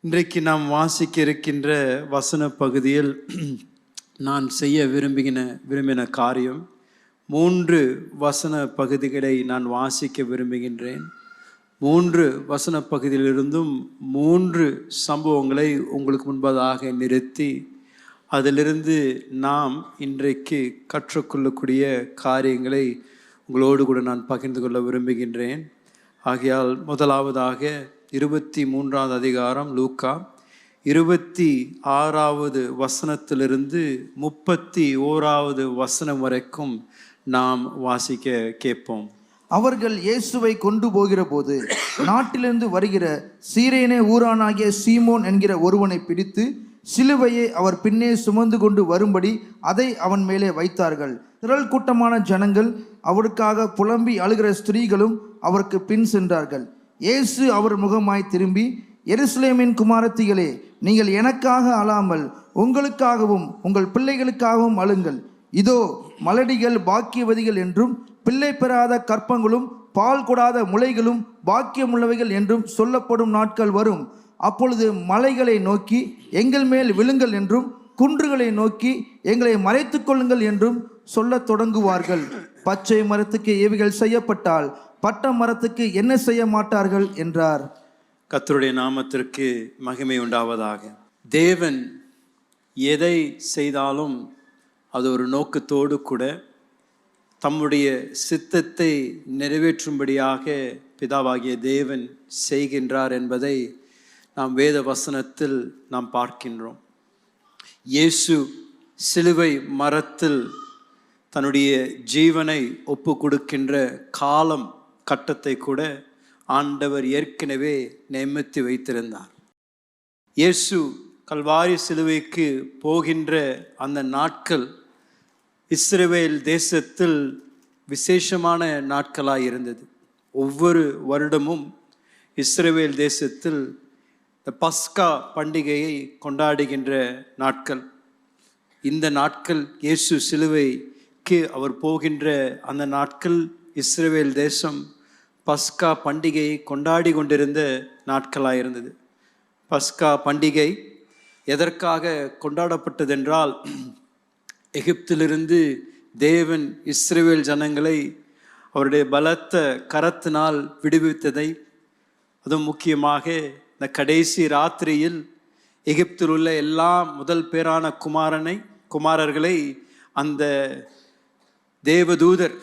இன்றைக்கு நாம் வாசிக்க இருக்கின்ற வசன பகுதியில் நான் செய்ய விரும்பின காரியம் 3 வசன பகுதிகளை நான் வாசிக்க விரும்புகின்றேன். 3 வசன பகுதியிலிருந்தும் 3 சம்பவங்களை உங்களுக்கு முன்பதாக நிறுத்தி அதிலிருந்து நாம் இன்றைக்கு கற்றுக்கொள்ளக்கூடிய காரியங்களை உங்களோடு கூட நான் பகிர்ந்து கொள்ள விரும்புகின்றேன். ஆகையால் முதலாவதாக 23வது அதிகாரம் லூக்கா 26வது வசனத்திலிருந்து 31வது வசனம் வரைக்கும் நாம் வாசிக்க கேட்போம். அவர்கள் இயேசுவை கொண்டு போகிற போது நாட்டிலிருந்து வருகிற சீரேனே ஊரானாகிய சீமோன் என்கிற ஒருவனை பிடித்து சிலுவையை அவர் பின்னே சுமந்து கொண்டு வரும்படி அதை அவன் மேலே வைத்தார்கள். திரள் கூட்டமான ஜனங்கள் அவருக்காக புலம்பி அழுகிற ஸ்திரீகளும் அவருக்கு பின் சென்றார்கள். இயேசு அவர் முகமாய் திரும்பி, எருசலேமின் குமாரத்திகளே, நீங்கள் எனக்காக அழாமல் உங்களுக்காகவும் உங்கள் பிள்ளைகளுக்காகவும் அழுங்கள். இதோ மலடிகள் பாக்கியவதிகள் என்றும் பிள்ளை பெறாத கற்பங்களும் பால் கொடாத முளைகளும் பாக்கியமுள்ளவைகள் என்றும் சொல்லப்படும் நாட்கள் வரும். அப்பொழுது மலைகளை நோக்கி எங்கள் மேல் விழுங்கள் என்றும் குன்றுகளை நோக்கி எங்களை மறைத்து கொள்ளுங்கள் என்றும் சொல்லத் தொடங்குவார்கள். பச்சை மரத்துக்கு இவைகள் செய்யப்பட்டால் பட்ட மரத்துக்கு என்ன செய்ய மாட்டார்கள் என்றார். கர்த்தருடைய நாமத்திற்கு மகிமை உண்டாவதாக. தேவன் எதை செய்தாலும் அது ஒரு நோக்கத்தோடு கூட தம்முடைய சித்தத்தை நிறைவேற்றும்படியாக பிதாவாகிய தேவன் செய்கின்றார் என்பதை நாம் வேத வசனத்தில் நாம் பார்க்கின்றோம். இயேசு சிலுவை மரத்தில் தன்னுடைய ஜீவனை ஒப்பு கொடுக்கின்ற காலம் கட்டத்தை கூட ஆண்டவர் ஏற்கனவே நியமித்து வைத்திருந்தார். இயேசு கல்வாரி சிலுவைக்கு போகின்ற அந்த நாட்கள் இஸ்ரவேல் தேசத்தில் விசேஷமான நாட்களாக இருந்தது. ஒவ்வொரு வருடமும் இஸ்ரவேல் தேசத்தில் இந்த பஸ்கா பண்டிகையை கொண்டாடுகின்ற நாட்கள். இந்த நாட்கள் இயேசு சிலுவைக்கு அவர் போகின்ற அந்த நாட்கள் இஸ்ரவேல் தேசம் பஸ்கா பண்டிகையை கொண்டாடி கொண்டிருந்த நாட்களாக இருந்தது. பஸ்கா பண்டிகை எதற்காக கொண்டாடப்பட்டதென்றால், எகிப்திலிருந்து தேவன் இஸ்ரவேல் ஜனங்களை அவருடைய பலத்த கரத்தினால் விடுவித்ததை, அதுவும் முக்கியமாக இந்த கடைசி ராத்திரியில் எகிப்தில் உள்ள எல்லா முதல் பேரான குமாரர்களை அந்த தேவதூதர்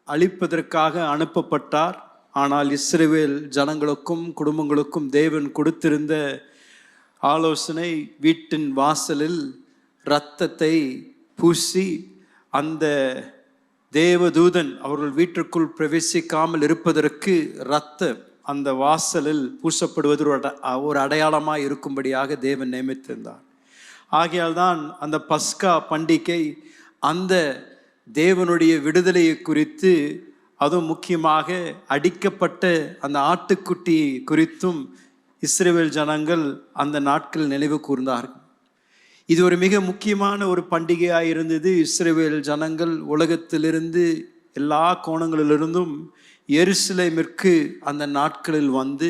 அழிப்பதற்காக அனுப்பப்பட்டார். ஆனால் இஸ்ரவேல் ஜனங்களுக்கும் குடும்பங்களுக்கும் தேவன் கொடுத்திருந்த ஆலோசனை, வீட்டின் வாசலில் இரத்தத்தை பூசி அந்த தேவதூதன் அவர்கள் வீட்டிற்குள் பிரவேசிக்காமல் இருப்பதற்கு இரத்தம் அந்த வாசலில் பூசப்படுவது ஒரு அடையாளமாக இருக்கும்படியாக தேவன் நியமித்திருந்தார். ஆகையால் தான் அந்த பஸ்கா பண்டிகை அந்த தேவனுடைய விடுதலையை குறித்து, அதுவும் முக்கியமாக அடிக்கப்பட்ட அந்த ஆட்டுக்குட்டி குறித்தும் இஸ்ரவேல் ஜனங்கள் அந்த நாட்கள் நினைவு கூர்ந்தார்கள். இது ஒரு மிக முக்கியமான ஒரு பண்டிகையாக இருந்தது. இஸ்ரவேல் ஜனங்கள் உலகத்திலிருந்து எல்லா கோணங்களிலிருந்தும் எருசலேமிற்கு அந்த நாட்களில் வந்து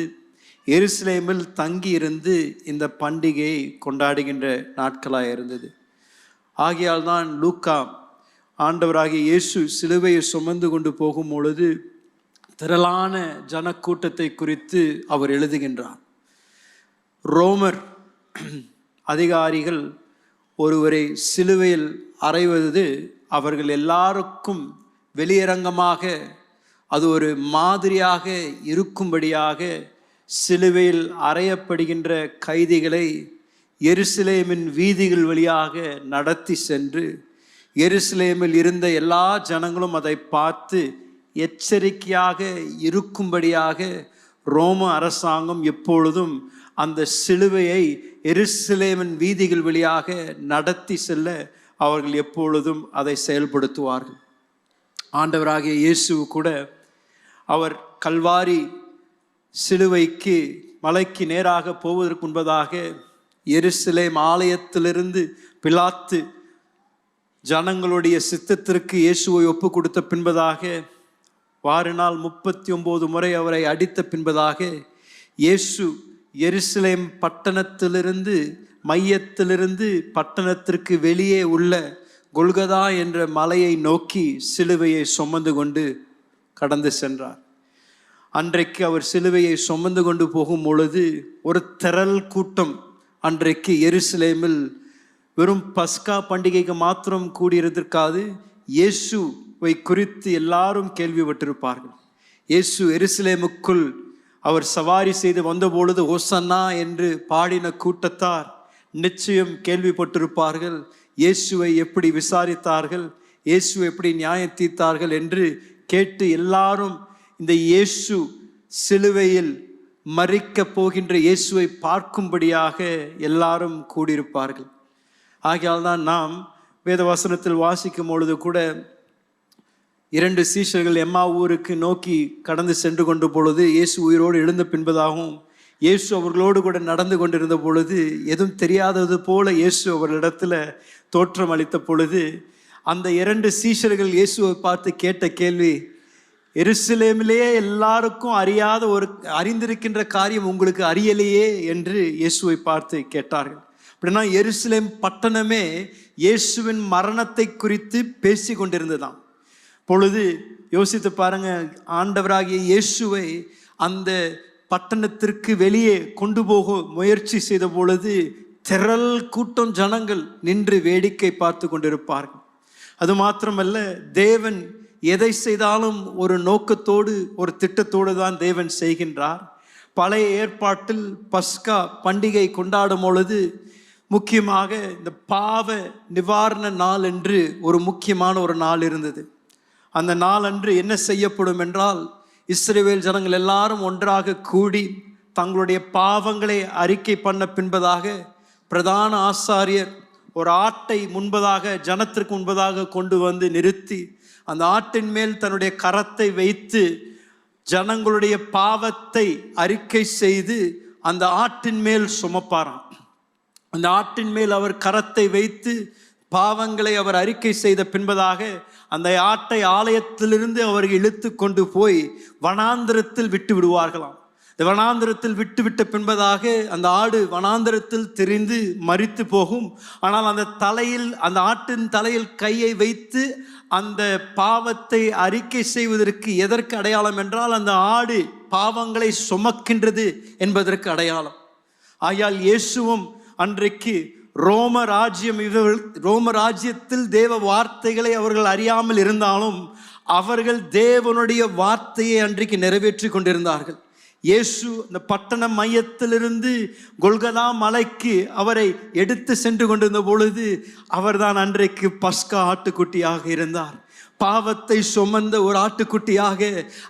எருசலேமில் தங்கி இருந்து இந்த பண்டிகையை கொண்டாடுகின்ற நாட்களாக இருந்தது. ஆகையால் தான் லூக்கா ஆண்டவராகிய இயேசு சிலுவையை சுமந்து கொண்டு போகும் பொழுது திரளான ஜனக்கூட்டத்தை குறித்து அவர் எழுதுகின்றார். ரோமர் அதிகாரிகள் ஒருவரை சிலுவையில் அறைவது அவர்கள் எல்லாருக்கும் வெளியரங்கமாக அது ஒரு மாதிரியாக இருக்கும்படியாக சிலுவையில் அறையப்படுகின்ற கைதிகளை எருசலேமின் வீதிகள் வழியாக நடத்தி சென்று எருசலேமில் இருந்த எல்லா ஜனங்களும் அதை பார்த்து எச்சரிக்கையாக இருக்கும்படியாக ரோம அரசாங்கம் எப்பொழுதும் அந்த சிலுவையை எருசலேமின் வீதிகள் வழியாக நடத்தி செல்ல அவர்கள் எப்பொழுதும் அதை செயல்படுத்துவார்கள். ஆண்டவராகிய இயேசு கூட அவர் கல்வாரி சிலுவைக்கு மலைக்கு நேராக போவதற்கு முன்பதாக எருசலேம் ஆலயத்திலிருந்து பிலாத்து ஜனங்களுடைய சித்தத்திற்கு இயேசுவை ஒப்பு கொடுத்த பின்பதாக வாரினால் 39 முறை அவரை அடித்த பின்பதாக இயேசு எருசலேம் பட்டணத்திலிருந்து மையத்திலிருந்து பட்டணத்திற்கு வெளியே உள்ள கொல்கதா என்ற மலையை நோக்கி சிலுவையை சுமந்து கொண்டு கடந்து சென்றார். அன்றைக்கு அவர் சிலுவையை சுமந்து கொண்டு போகும் பொழுது ஒரு திரள் கூட்டம் அன்றைக்கு எருசலேமில் வெறும் பஸ்கா பண்டிகைக்கு மாத்திரம் கூடியிருந்திருக்காது, இயேசுவை குறித்து எல்லாரும் கேள்விப்பட்டிருப்பார்கள். இயேசு எருசலேமுக்குள் அவர் சவாரி செய்து வந்த பொழுது ஓசன்னா என்று பாடின கூட்டத்தார் நிச்சயம் கேள்விப்பட்டிருப்பார்கள். இயேசுவை எப்படி விசாரித்தார்கள், இயேசுவை எப்படி நியாயம் தீர்த்தார்கள் என்று கேட்டு எல்லாரும் இந்த இயேசு சிலுவையில் மரிக்க போகின்ற இயேசுவை பார்க்கும்படியாக எல்லாரும் கூடியிருப்பார்கள். ஆகையால் தான் நாம் வேதவசனத்தில் வாசிக்கும் பொழுது கூட 2 சீஷர்கள் எம்மா ஊருக்கு நோக்கி கடந்து சென்று கொண்ட பொழுது இயேசு உயிரோடு எழுந்த பின்பதாகவும் இயேசு அவர்களோடு கூட நடந்து கொண்டிருந்த பொழுது எதுவும் தெரியாதது போல இயேசு அவர்களிடத்தில் தோற்றம் அளித்த பொழுது அந்த 2 சீஷர்கள் இயேசுவை பார்த்து கேட்ட கேள்வி, எருசலேமிலேயே எல்லாருக்கும் அறிந்திருக்கின்ற காரியம் உங்களுக்கு அறியலையே என்று இயேசுவை பார்த்து கேட்டார்கள். அப்படின்னா எருசலேம் பட்டணமே இயேசுவின் மரணத்தை குறித்து பேசி கொண்டிருந்ததாம். பொழுது யோசித்து பாருங்க, ஆண்டவராகிய இயேசுவை அந்த பட்டணத்திற்கு வெளியே கொண்டு போக முயற்சி செய்த பொழுது திரள் கூட்டம் ஜனங்கள் நின்று வேடிக்கை பார்த்து கொண்டிருப்பார்கள். அது மாத்திரமல்ல, தேவன் எதை செய்தாலும் ஒரு நோக்கத்தோடு ஒரு திட்டத்தோடு தான் தேவன் செய்கின்றார். பழைய ஏற்பாட்டில் பஸ்கா பண்டிகை கொண்டாடும் பொழுது முக்கியமாக இந்த பாவ நிவாரண நாள் என்று ஒரு முக்கியமான ஒரு நாள் இருந்தது. அந்த நாள் அன்று என்ன செய்யப்படும் என்றால், இஸ்ரவேல் ஜனங்கள் எல்லாரும் ஒன்றாக கூடி தங்களுடைய பாவங்களை அறிக்கை பண்ண பின்பதாக பிரதான ஆசாரியர் ஒரு ஆட்டை முன்பதாக ஜனத்திற்கு முன்பதாக கொண்டு வந்து நிறுத்தி அந்த ஆட்டின் மேல் தன்னுடைய கரத்தை வைத்து ஜனங்களுடைய பாவத்தை அறிக்கை செய்து அந்த ஆட்டின் மேல் சுமப்பாராம். அந்த ஆட்டின் மேல் அவர் கரத்தை வைத்து பாவங்களை அவர் அறிக்கை செய்த பின்பதாக அந்த ஆட்டை ஆலயத்திலிருந்து அவர்கள் இழுத்து கொண்டு போய் வனாந்திரத்தில் விட்டு விடுவார்களாம். இந்த வனாந்திரத்தில் விட்டுவிட்ட பின்பதாக அந்த ஆடு வனாந்திரத்தில் திரிந்து மரித்து போகும். ஆனால் அந்த ஆட்டின் தலையில் கையை வைத்து அந்த பாவத்தை அறிக்கை செய்வதற்கு எதற்கு அடையாளம் என்றால், அந்த ஆடு பாவங்களை சுமக்கின்றது என்பதற்கு அடையாளம். ஆகையால் இயேசுவும் அன்றைக்கு ரோம ராஜ்யத்தில் தேவ வார்த்தைகளை அவர்கள் அறியாமல் இருந்தாலும் அவர்கள் தேவனுடைய வார்த்தையை அன்றைக்கு நிறைவேற்றி கொண்டிருந்தார்கள். இயேசு இந்த பட்டண மையத்திலிருந்து கொல்கதா மலைக்கு அவரை எடுத்து சென்று கொண்டிருந்த பொழுது அவர்தான் அன்றைக்கு பஸ்கா ஆட்டுக்குட்டியாக இருந்தார். பாவத்தை சுமந்த ஒரு ஆட்டுக்குட்டியாக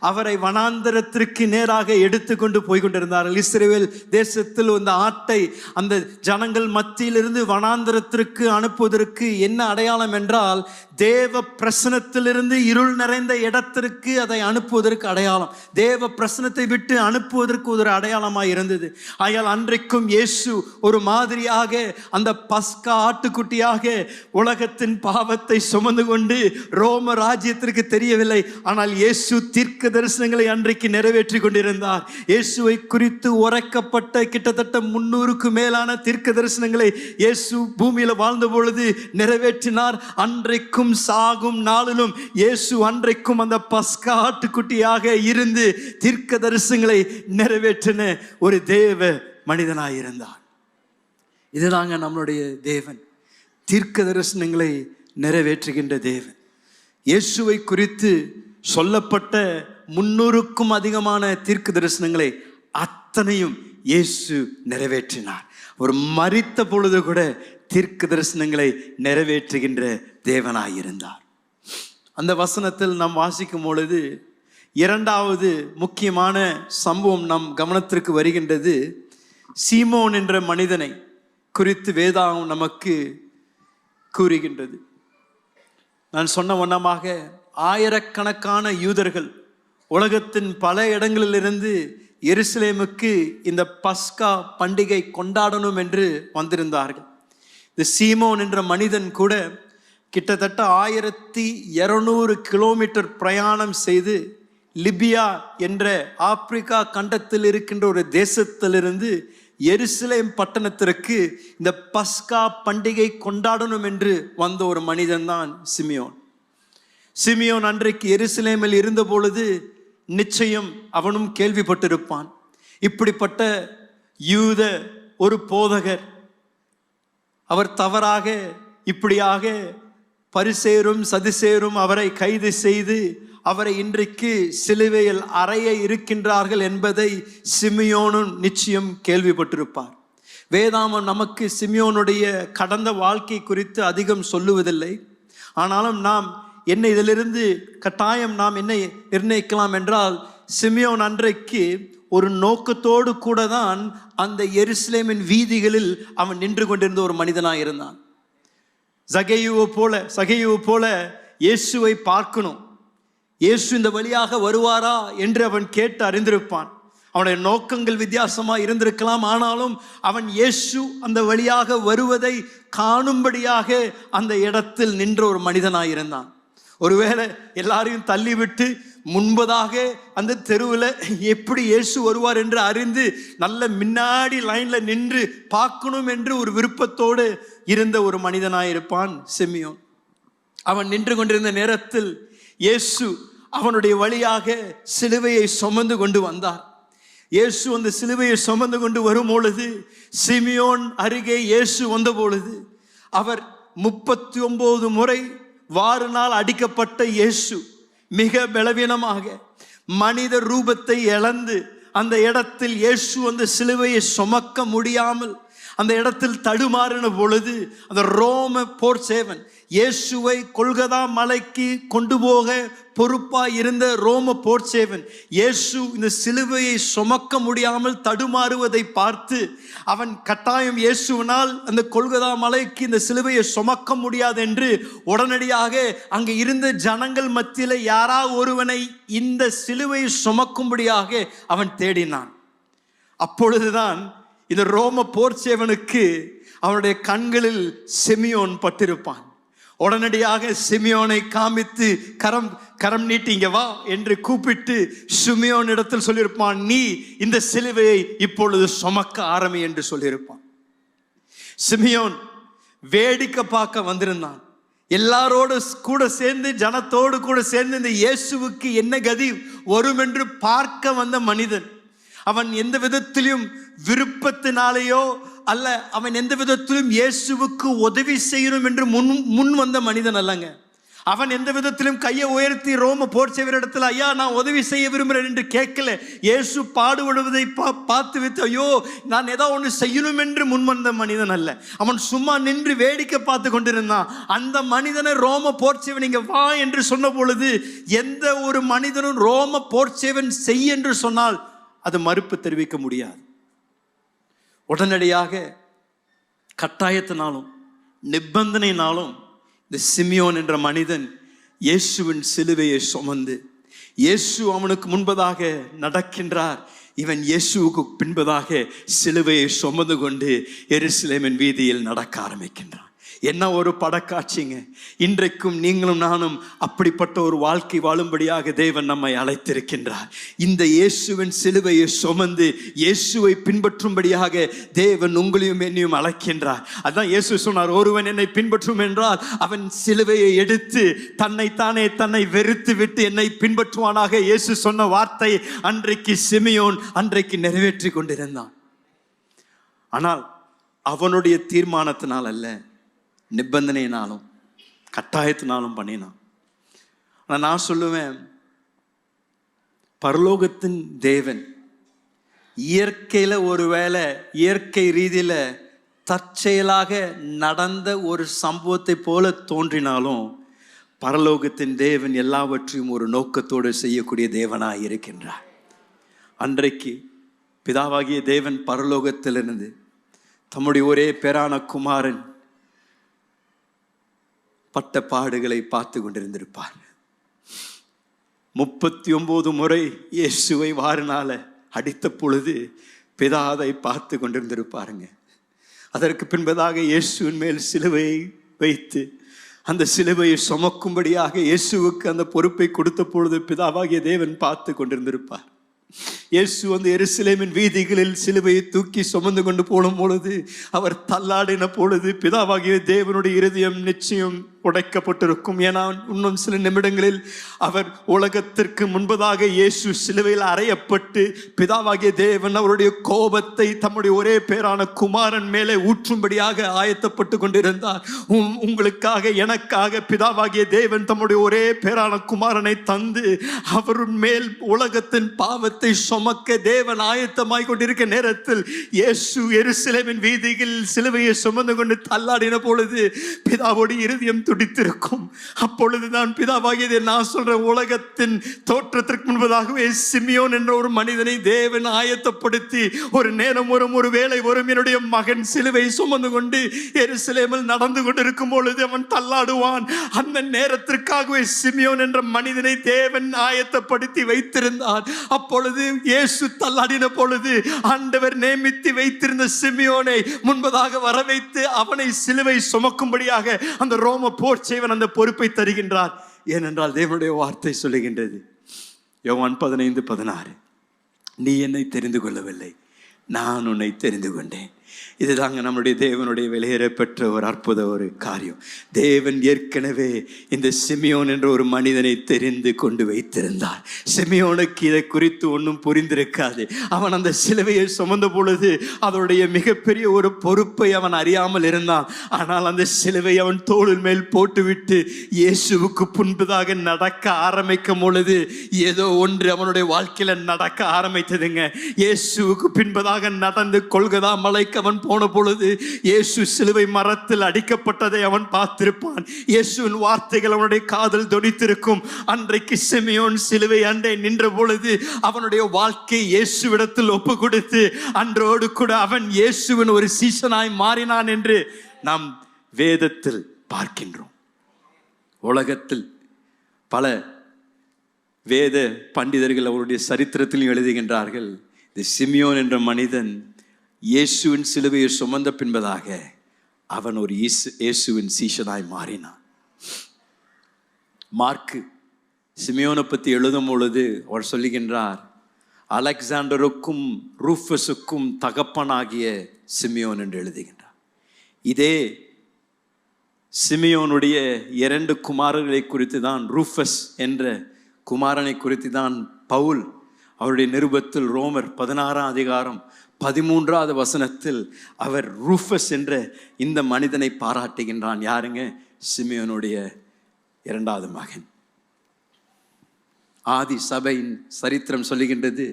அவரை வனாந்தரத்திற்கு நேராக எடுத்து கொண்டு போய் கொண்டிருந்தார்கள். இஸ்ரவேல் தேசத்தில் அந்த ஆட்டை அந்த ஜனங்கள் மத்தியிலிருந்து வனாந்தரத்திற்கு அனுப்புவதற்கு என்ன அடையாளம் என்றால், தேவ பிரசனத்திலிருந்து இருள் நிறைந்த இடத்திற்கு அதை அனுப்புவதற்கு அடையாளம், தேவ பிரசனத்தை விட்டு அனுப்புவதற்கு ஒரு அடையாளமாக இருந்தது. ஆகையால் அன்றைக்கும் இயேசு ஒரு மாதிரியாக அந்த பஸ்கா ஆட்டுக்குட்டியாக உலகத்தின் பாவத்தை சுமந்து கொண்டு ரோம ராஜ்யத்திற்கு தெரியவில்லை. ஆனால் இயேசு தீர்க்க தரிசனங்களை அன்றைக்கு நிறைவேற்றி கொண்டிருந்தார். இயேசுவை குறித்து உரைக்கப்பட்ட கிட்டத்தட்ட 300க்கு மேலான தீர்க்க தரிசனங்களை இயேசு பூமியில் வாழ்ந்த பொழுது நிறைவேற்றினார். அன்றைக்கும் சாகும் நாளிலும் இயேசு அன்றைக்கும் அந்த பஸ்கா ஆட்டுக்குட்டியாக இருந்து தீர்க்க தரிசனங்களை நிறைவேற்றின ஒரு தேவ மனிதனாயிருந்தார். இதுதாங்க நம்மளுடைய தேவன், தீர்க்க தரிசனங்களை நிறைவேற்றுகின்ற தேவன். இயேசுவை குறித்து சொல்லப்பட்ட 300க்கும் அதிகமான தீர்க்க தரிசனங்களை அத்தனையும் இயேசு நிறைவேற்றினார். ஒரு மரித்த பொழுது கூட தீர்க்க தரிசனங்களை நிறைவேற்றுகின்ற தேவனாயிருந்தார். அந்த வசனத்தில் நாம் வாசிக்கும் பொழுது 2வது முக்கியமான சம்பவம் நம் கவனத்திற்கு வருகின்றது. சீமோன் என்ற மனிதனை குறித்து வேதாகம் நமக்கு கூறுகின்றது. நான் சொன்ன வண்ணமாக ஆயிரக்கணக்கான யூதர்கள் உலகத்தின் பல இடங்களிலிருந்து எருசலேமுக்கு இந்த பஸ்கா பண்டிகை கொண்டாடணும் என்று வந்திருந்தார்கள். இந்த சீமோன் என்ற மனிதன் கூட கிட்டத்தட்ட 1200 கிலோமீட்டர் பிரயாணம் செய்து லிபியா என்ற ஆப்பிரிக்கா கண்டத்தில் இருக்கின்ற ஒரு தேசத்திலிருந்து எருசலேம் பட்டணத்திற்கு இந்த பஸ்கா பண்டிகை கொண்டாடணும் என்று வந்த ஒரு மனிதன் தான் சிமியோன். சிமியோன் அன்றைக்கு எருசலேமில் இருந்த பொழுது நிச்சயம் அவனும் கேள்விப்பட்டிருப்பான். இப்படிப்பட்ட யூத ஒரு போதகர், அவர் தவறாக இப்படியாக பரிசேரும் சதுசேரும் அவரை கைது செய்து அவரை இன்றைக்கு சிலுவையில் அறைய இருக்கின்றார்கள் என்பதை சிமியோனும் நிச்சயம் கேள்விப்பட்டிருப்பார். வேதாமம் நமக்கு சிமியோனுடைய கடந்த வாழ்க்கை குறித்து அதிகம் சொல்லுவதில்லை. ஆனாலும் நாம் என்ன இதிலிருந்து கட்டாயம் நாம் என்ன நிர்ணயிக்கலாம் என்றால், சிமியோன் அன்றைக்கு ஒரு நோக்கத்தோடு கூட தான் அந்த எருசலேமின் வீதிகளில் அவன் நின்று கொண்டிருந்த ஒரு மனிதனாக இருந்தான். சகேயுவை போல இயேசுவை பார்க்கணும், இயேசு இந்த வழியாக வருவாரா என்று அவன் கேட்டு அறிந்திருப்பான். அவனுடைய நோக்கங்கள் வித்தியாசமாக இருந்திருக்கலாம். ஆனாலும் அவன் இயேசு அந்த வழியாக வருவதை காணும்படியாக அந்த இடத்தில் நின்ற ஒரு மனிதனாக இருந்தான். ஒருவேளை எல்லாரையும் தள்ளிவிட்டு முன்பதாக அந்த தெருவில் எப்படி இயேசு வருவார் என்று அறிந்து நல்ல முன்னாடி லைன்ல நின்று பார்க்கணும் என்று ஒரு விருப்பத்தோடு இருந்த ஒரு மனிதனாயிருப்பான் சிமியோன். அவன் நின்று கொண்டிருந்த நேரத்தில் இயேசு அவனுடைய வழியாக சிலுவையை சுமந்து கொண்டு வந்தார். இயேசு அந்த சிலுவையை சுமந்து கொண்டு வரும் பொழுது, சிமியோன் அருகே இயேசு வந்த பொழுது, அவர் 39 முறை வாரினால் அடிக்கப்பட்ட இயேசு மிக பலவீனமாக மனித ரூபத்தை இழந்து அந்த இடத்தில் இயேசு அந்த சிலுவையை சுமக்க முடியாமல் அந்த இடத்தில் தடுமாறின பொழுது, அந்த ரோம போர் சேவன் இயேசுவை கொல்கதா மலைக்கு கொண்டு போக பொறுப்பாக இருந்த ரோம போர் சேவன் இயேசு இந்த சிலுவையை சுமக்க முடியாமல் தடுமாறுவதை பார்த்து, அவன் கட்டாயம் இயேசுவினால் அந்த கொல்கதா மலைக்கு இந்த சிலுவையை சுமக்க முடியாது என்று உடனடியாக அங்கே இருந்த ஜனங்கள் மத்தியில் யாராவது ஒருவனை இந்த சிலுவையை சுமக்கும்படியாக அவன் தேடினான். அப்பொழுதுதான் இந்த ரோம போர் சேவனுக்கு அவனுடைய கண்களில் சிமியோன் பட்டிருப்பான். உடனடியாக சிமியோனை காமித்து கரம் நீட்டி இங்க வா என்று கூப்பிட்டு சிமியோன் இடத்தில் சொல்லியிருப்பான், நீ இந்த சிலுவையை இப்பொழுது சுமக்க ஆரம்பி என்று சொல்லியிருப்பான். சிமியோன் வேடிக்கை பார்க்க வந்திருந்தான். எல்லாரோடு கூட சேர்ந்து, ஜனத்தோடு கூட சேர்ந்து இந்த இயேசுவுக்கு என்ன கதி வரும் என்று பார்க்க வந்த மனிதன். அவன் எந்த விதத்திலும் விருப்பத்தினாலேயோ அல்ல, அவன் எந்த விதத்திலும் இயேசுவுக்கு உதவி செய்யணும் என்று முன் வந்த மனிதன் அல்லங்க. அவன் எந்த விதத்திலும் கையை உயர்த்தி ரோம போர் சேவரிடத்தில், ஐயா நான் உதவி செய்ய விரும்புகிறேன் என்று கேட்கல. இயேசு பாடுபடுவதை பார்த்து விட்டு, ஐயோ நான் ஏதோ ஒன்று செய்யணும் என்று முன் வந்த மனிதன் அல்ல. அவன் சும்மா நின்று வேடிக்கை பார்த்து கொண்டிருந்தான். அந்த மனிதனை ரோம போர் சேவன் இங்க வா என்று சொன்ன பொழுது, எந்த ஒரு மனிதனும் ரோம போர் சேவன் செய் என்று சொன்னால் அது மறுப்பு தெரிவிக்க முடியாது. உடனடியாக கட்டாயத்தினாலும் நிபந்தனையினாலும் இந்த சிமியோன் என்ற மனிதன் இயேசுவின் சிலுவையை சுமந்து, இயேசு அவனுக்கு முன்பதாக நடக்கின்றார், இவன் இயேசுவுக்கு பின்பதாக சிலுவையை சுமந்து கொண்டு எருசலேமின் வீதியில் நடக்க ஆரம்பிக்கின்றான். என்ன ஒரு படக்காட்சிங்க! இன்றைக்கும் நீங்களும் நானும் அப்படிப்பட்ட ஒரு வாழ்க்கை வாழும்படியாக தேவன் நம்மை அழைத்திருக்கின்றார். இந்த இயேசுவின் சிலுவையை சுமந்து இயேசுவை பின்பற்றும்படியாக தேவன் உங்களையும் என்னையும் அழைக்கின்றார். அதான் இயேசு சொன்னார், ஒருவன் என்னை பின்பற்றும் என்றால் அவன் சிலுவையை எடுத்து தன்னை வெறுத்து விட்டு என்னை பின்பற்றுவானாக. இயேசு சொன்ன வார்த்தை அன்றைக்கு சிமியோன் அன்றைக்கு நிறைவேற்றி கொண்டிருந்தான். ஆனால் அவனுடைய தீர்மானத்தினால் அல்ல, நிபந்தனையினாலும் கட்டாயத்தினாலும் பண்ணினான். ஆனால் நான் சொல்லுவேன், பரலோகத்தின் தேவன் இயற்கையில் ஒருவேளை இயற்கை ரீதியில் தற்செயலாக நடந்த ஒரு சம்பவத்தை போல தோன்றினாலும், பரலோகத்தின் தேவன் எல்லாவற்றையும் ஒரு நோக்கத்தோடு செய்யக்கூடிய தேவனாக இருக்கின்றார். அன்றைக்கு பிதாவாகிய தேவன் பரலோகத்திலிருந்து தம்முடைய ஒரே பேரான குமாரன் பட்ட பாடுகளை பார்த்து கொண்டிருந்திருப்பார். 39 முறை இயேசுவை வாரினால அடித்த பொழுது பிதாவை பார்த்து கொண்டிருந்திருப்பாருங்க. அதற்கு பின்பதாக இயேசுவின் மேல் சிலுவையை வைத்து அந்த சிலுவையை சுமக்கும்படியாக இயேசுவுக்கு அந்த பொறுப்பை கொடுத்த பொழுது பிதாவாகிய தேவன் பார்த்து கொண்டிருந்திருப்பார். இயேசு அந்த எருசலேமின் வீதிகளில் சிலுவையை தூக்கி சுமந்து கொண்டு போடும் பொழுது, அவர் தள்ளாடின பொழுது பிதாவாகிய தேவனுடைய இருதயம் நிச்சயம் உடைக்கப்பட்டிருக்கும். ஏன்னா இன்னும் சில நிமிடங்களில் அவர் உலகத்திற்கு முன்பதாக இயேசு சிலுவையில் அறையப்பட்டு பிதாவாகிய தேவன் அவருடைய கோபத்தை தம்முடைய ஒரே பேரான குமாரன் மேலே ஊற்றும்படியாக ஆயத்தப்பட்டு கொண்டிருந்தார். உங்களுக்காக எனக்காக பிதாவாகிய தேவன் தம்முடைய ஒரே பேரான குமாரனை தந்து அவர் மேல் உலகத்தின் பாவத்தை சுமக்க தேவன் ஆயத்தமாய் கொண்டிருக்க நேரத்தில் இயேசு எருசலேமின் வீதிகளில் சிலுவையை சுமந்து கொண்டு தள்ளாடின பொழுது பிதாவோடு இருதயம் துடித்திருக்கும். அப்பொழுதுதான் பிதாவாகியதை நான் சொல்றேன், உலகத்தின் தோற்றத்திற்கு முன்பதாகவே சிமியோன் என்ற ஒரு மனிதனை தேவன் ஆயத்தப்படுத்தி ஒரு நேரம் வரும், ஒரு வேளை வரும், என்னுடைய மகன் சிலுவை சுமந்து கொண்டு எருசலேமில் நடந்து கொண்டிருக்கும் பொழுது அவன் தள்ளாடுவான். அந்த நேரத்திற்காகவே சிமியோன் என்ற மனிதனை தேவன் ஆயத்தப்படுத்தி வைத்திருந்தார். அப்பொழுது இயேசு தள்ளாடின பொழுது ஆண்டவர் நியமித்து வைத்திருந்த சிமியோனை முன்பதாக வர வைத்து அவனை சிலுவை சுமக்கும்படியாக அந்த ரோம போர் செய்வன் அந்த பொறுப்பை தருகின்றார். ஏனென்றால் தேவனுடைய வார்த்தை சொல்லுகின்றது, யோவான் 15:16, நீ என்னை தெரிந்து கொள்ளவில்லை, நான் உன்னை தெரிந்து கொண்டேன். இதுதாங்க நம்முடைய தேவனுடைய வெளியேற பெற்ற ஒரு அற்புத ஒரு காரியம். தேவன் ஏற்கனவே இந்த சிமியோன் என்ற ஒரு மனிதனை தெரிந்து கொண்டு வைத்திருந்தார். சிமியோனுக்கு இதை குறித்து ஒன்றும் புரிந்திருக்காது. அவன் அந்த சிலுவையை சுமந்த பொழுது அதனுடைய மிகப்பெரிய ஒரு பொறுப்பை அவன் அறியாமல் இருந்தான். ஆனால் அந்த சிலுவை அவன் தோளின் மேல் போட்டுவிட்டு இயேசுவுக்கு முன்பதாக நடக்க ஆரம்பிக்கும் பொழுது ஏதோ ஒன்று அவனுடைய வாழ்க்கையில நடக்க ஆரம்பித்ததுங்க. இயேசுவுக்கு பின்பதாக நடந்து கொல்கதா மலைக்கு அவன் போன பொழுது இயேசு சிலுவை மரத்தில் அடிக்கப்பட்டதை அவன் பார்த்திருப்பான். இயேசுவின் வார்த்தைகள் அவனுடைய காதில் தொனித்திருக்கும். அன்றைக்கு சிமியோன் சிலுவை அண்டை நின்ற பொழுது அவனுடைய வாழ்க்கை இயேசுவிடத்தில் ஒப்பு கொடுத்து அன்றோடு கூட அவன் இயேசுவின் ஒரு சீசனாய் மாறினான் என்று நாம் வேதத்தில் பார்க்கின்றோம். உலகத்தில் பல வேத பண்டிதர்கள் அவருடைய சரித்திரத்திலும் எழுதுகின்றார்கள், இந்த சிமியோன் என்ற மனிதன் இயேசுவின் சிலுவையை சுமந்த பின்பதாக அவன் ஒரு இயேசுவின் சீஷனாய் மாறினான். மார்க்கு சிமியோனை பற்றி எழுதும் பொழுது அவர் சொல்லுகின்றார், அலெக்சாண்டருக்கும் ரூஃபஸுக்கும் தகப்பனாகிய சிமியோன் என்று எழுதுகின்றார். இதே சிமியோனுடைய 2 குமாரர்களை குறித்து தான், ரூஃபஸ் என்ற குமாரனை குறித்து தான் பவுல் அவருடைய நிருபத்தில் ரோமர் 16:13 வசனத்தில் அவர் ரூஃபஸ் என்ற இந்த மனிதனை பாராட்டுகின்றான். யாருங்க? சிமியோனுடைய 2வது மகன். ஆதி சபையின் சரித்திரம் சொல்லுகின்றது,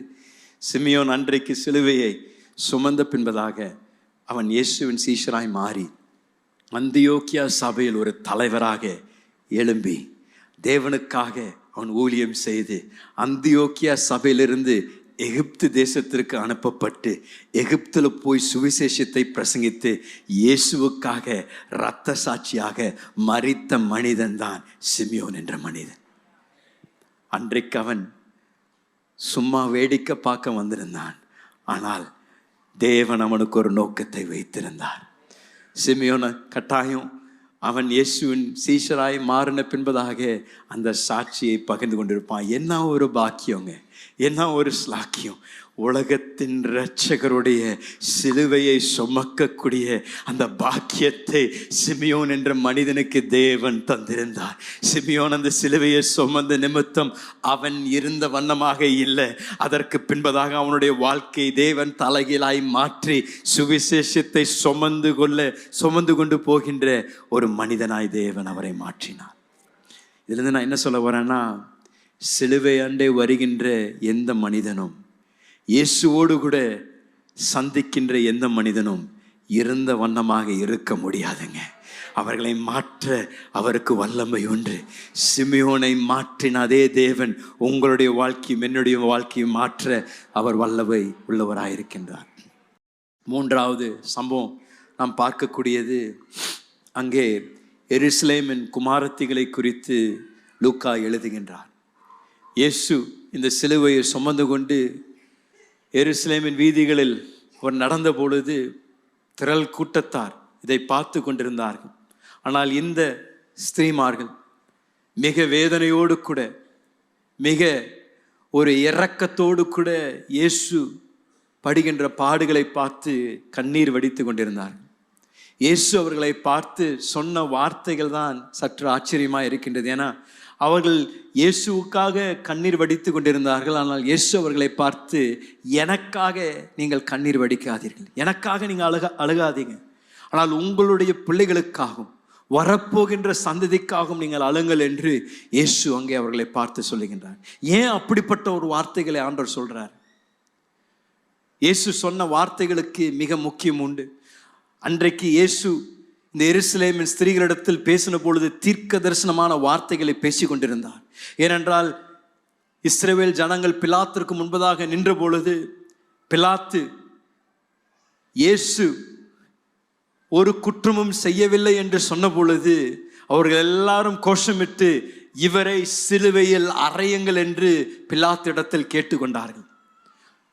சிமியோன் அன்றைக்கு சிலுவையை சுமந்த பின்பதாக அவன் இயேசுவின் சீஷராய் மாறி அந்தியோக்கியா சபையில் ஒரு தலைவராக எழும்பி தேவனுக்காக அவன் ஊழியம் செய்து அந்தியோக்கியா சபையிலிருந்து எகிப்து தேசத்திற்கு அனுப்பப்பட்டு எகிப்தில் போய் சுவிசேஷத்தை பிரசங்கித்து இயேசுவுக்காக இரத்த சாட்சியாக மரித்த மனிதன் தான் சிமியோன் என்ற மனிதன். அன்றைக்கு அவன் சும்மா வேடிக்கை பார்க்க வந்திருந்தான். ஆனால் தேவன் அவனுக்கு ஒரு நோக்கத்தை வைத்திருந்தார். சிமியோனை கட்டாயம் அவன் இயேசுவின் சீஷராய் மாறின பின்பதாக அந்த சாட்சியை பகிர்ந்து கொண்டிருப்பான். என்ன ஒரு பாக்கியங்க, என்ன ஒரு ஸ்லாக்கியம்! உலகத்தின் இரட்சகருடைய சிலுவையை சுமக்கக்கூடிய அந்த பாக்கியத்தை சிமியோன் என்ற மனிதனுக்கு தேவன் தந்திருந்தார். சிமியோன் அந்த சிலுவையை சுமந்த நிமித்தம் அவன் இருந்த வண்ணமாக இல்லை. அதற்கு பின்பதாக அவனுடைய வாழ்க்கை தேவன் தலைகீழாய் மாற்றி சுவிசேஷத்தை சுமந்து கொண்டு போகின்ற ஒரு மனிதனாய் தேவன் அவரை மாற்றினார். இதிலிருந்து நான் என்ன சொல்ல வரேன்னா, சிலுவை அண்டை வருகின்ற எந்த மனிதனும், இயேசுவோடு கூட சந்திக்கின்ற எந்த மனிதனும் இருந்த வண்ணமாக இருக்க முடியாதுங்க. அவர்களை மாற்ற அவருக்கு வல்லமை உண்டு. சிமியோனை மாற்றின அதே தேவன் உங்களுடைய வாழ்க்கையும் என்னுடைய வாழ்க்கையும் மாற்ற அவர் வல்லமை உள்ளவராயிருக்கின்றார். 3வது சம்பவம் நாம் பார்க்கக்கூடியது, அங்கே எருசலேமின் குமாரத்திகளை குறித்து லூக்கா எழுதுகின்றார். இயேசு இந்த சிலுவையை சுமந்து கொண்டு எருசலேமின் வீதிகளில் அவர் நடந்த பொழுது திரள் கூட்டத்தார் இதை பார்த்து கொண்டிருந்தார்கள். ஆனால் இந்த ஸ்திரீமார்கள் மிக வேதனையோடு கூட, மிக ஒரு இரக்கத்தோடு கூட இயேசு படுகின்ற பாடுகளை பார்த்து கண்ணீர் வடித்து கொண்டிருந்தார்கள். இயேசு அவர்களை பார்த்து சொன்ன வார்த்தைகள் தான் சற்று ஆச்சரியமாக இருக்கின்றது. ஏன்னா அவர்கள் இயேசுவுக்காக கண்ணீர் வடித்து கொண்டிருந்தார்கள். ஆனால் இயேசு அவர்களை பார்த்து, எனக்காக நீங்கள் கண்ணீர் வடிக்காதீர்கள், எனக்காக நீங்கள் அழுகாதீங்க, ஆனால் உங்களுடைய பிள்ளைகளுக்காகவும் வரப்போகின்ற சந்ததிக்காகவும் நீங்கள் அழுங்கள் என்று இயேசு அங்கே அவர்களை பார்த்து சொல்லுகின்றார். ஏன் அப்படிப்பட்ட ஒரு வார்த்தைகளை ஆண்டவர் சொல்றார்? இயேசு சொன்ன வார்த்தைகளுக்கு மிக முக்கியம் உண்டு. அன்றைக்கு இயேசு இந்த எருசலேமின் ஸ்திரீகளிடத்தில் பேசின பொழுது தீர்க்க தரிசனமான வார்த்தைகளை பேசிக் கொண்டிருந்தார். ஏனென்றால் இஸ்ரவேல் ஜனங்கள் பிலாத்திற்கு முன்பதாக நின்ற பொழுது பிலாத்து இயேசு ஒரு குற்றமும் செய்யவில்லை என்று சொன்ன பொழுது அவர்கள் எல்லாரும் கோஷமிட்டு, இவரை சிலுவையில் அறையுங்கள் என்று பிலாத்திடத்தில் கேட்டுக்கொண்டார்கள்.